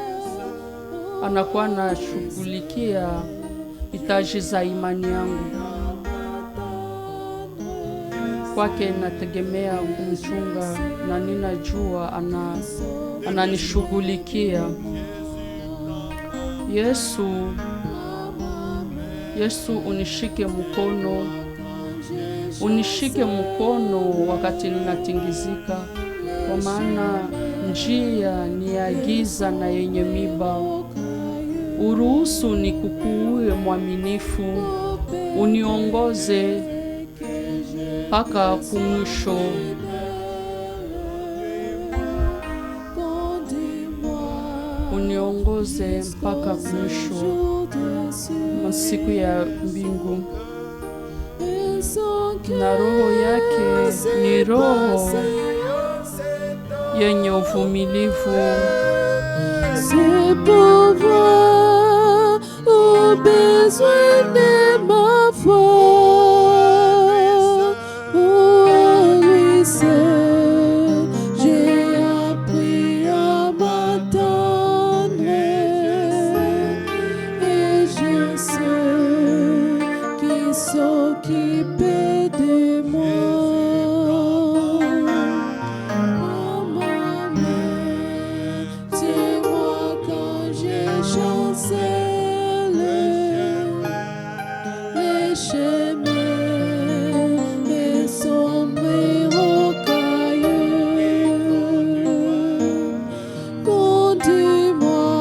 [SPEAKER 1] anashughulikia hitaji za imani yangu. Kwake nategemea kumchunga, na ninajua ananishughulikia. Yesu, unishike mkono wakati ninatingizika, kwa maana njia ni ya giza na yenye miba. Uruhusu nikukuwe mwaminifu, uniongoze mpaka kumwisho. Uniongoze mpaka kumwisho masiku ya mbingu. Na roho yake ni roho yenye uvumilivu.
[SPEAKER 3] C'est pour voir au besoin de ma foi. Oh, lui seul, j'ai appris à m'attendre. Et je sais qui s'occupe de moi. Les chemins et sombrer au caillou. Conduis-moi,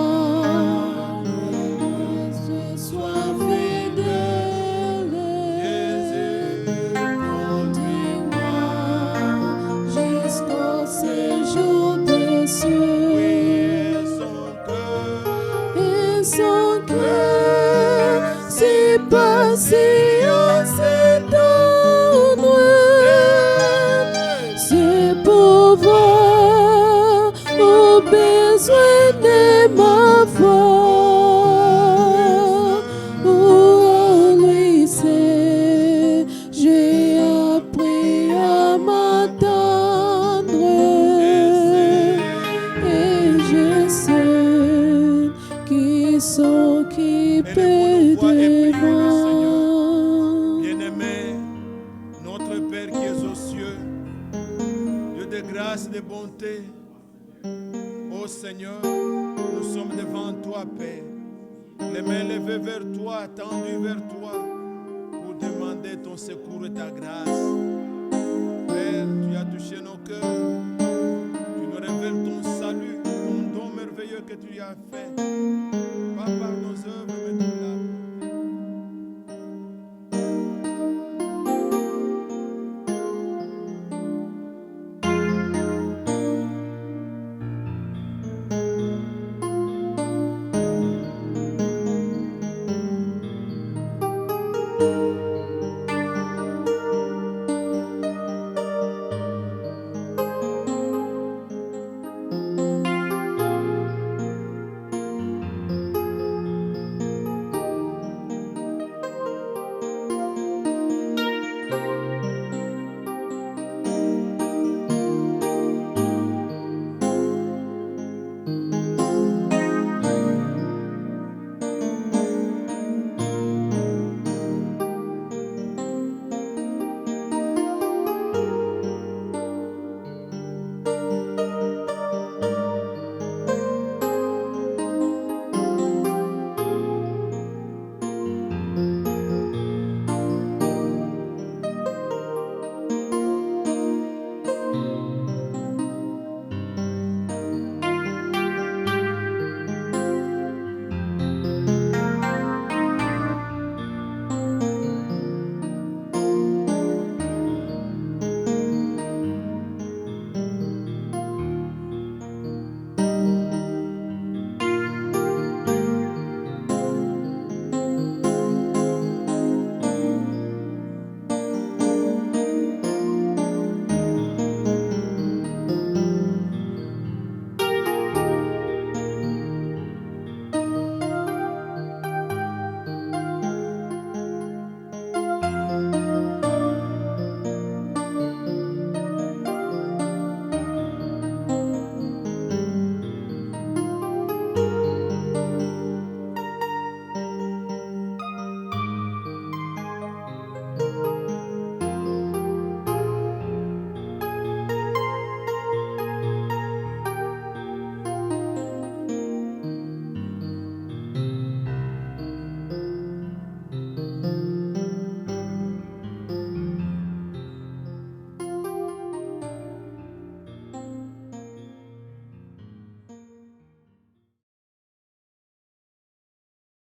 [SPEAKER 3] je sois fidèle. Conduis-moi jusqu'au séjour de ceux. Et son cœur si patient s'étonne, c'est pour voir au besoin de ma foi. Oh, lui sait, j'ai appris à m'attendre. Et je sais qui s'occupe de moi.
[SPEAKER 2] Bien-aimé, notre Père qui es aux cieux, Dieu de grâce et de bonté, ô Seigneur, nous sommes devant toi, Père, les mains levées vers toi, tendues vers toi, pour demander ton secours et ta grâce. Père, tu as touché nos cœurs, tu nous révèles ton salut, ton don merveilleux que tu as fait, pas par nos œuvres,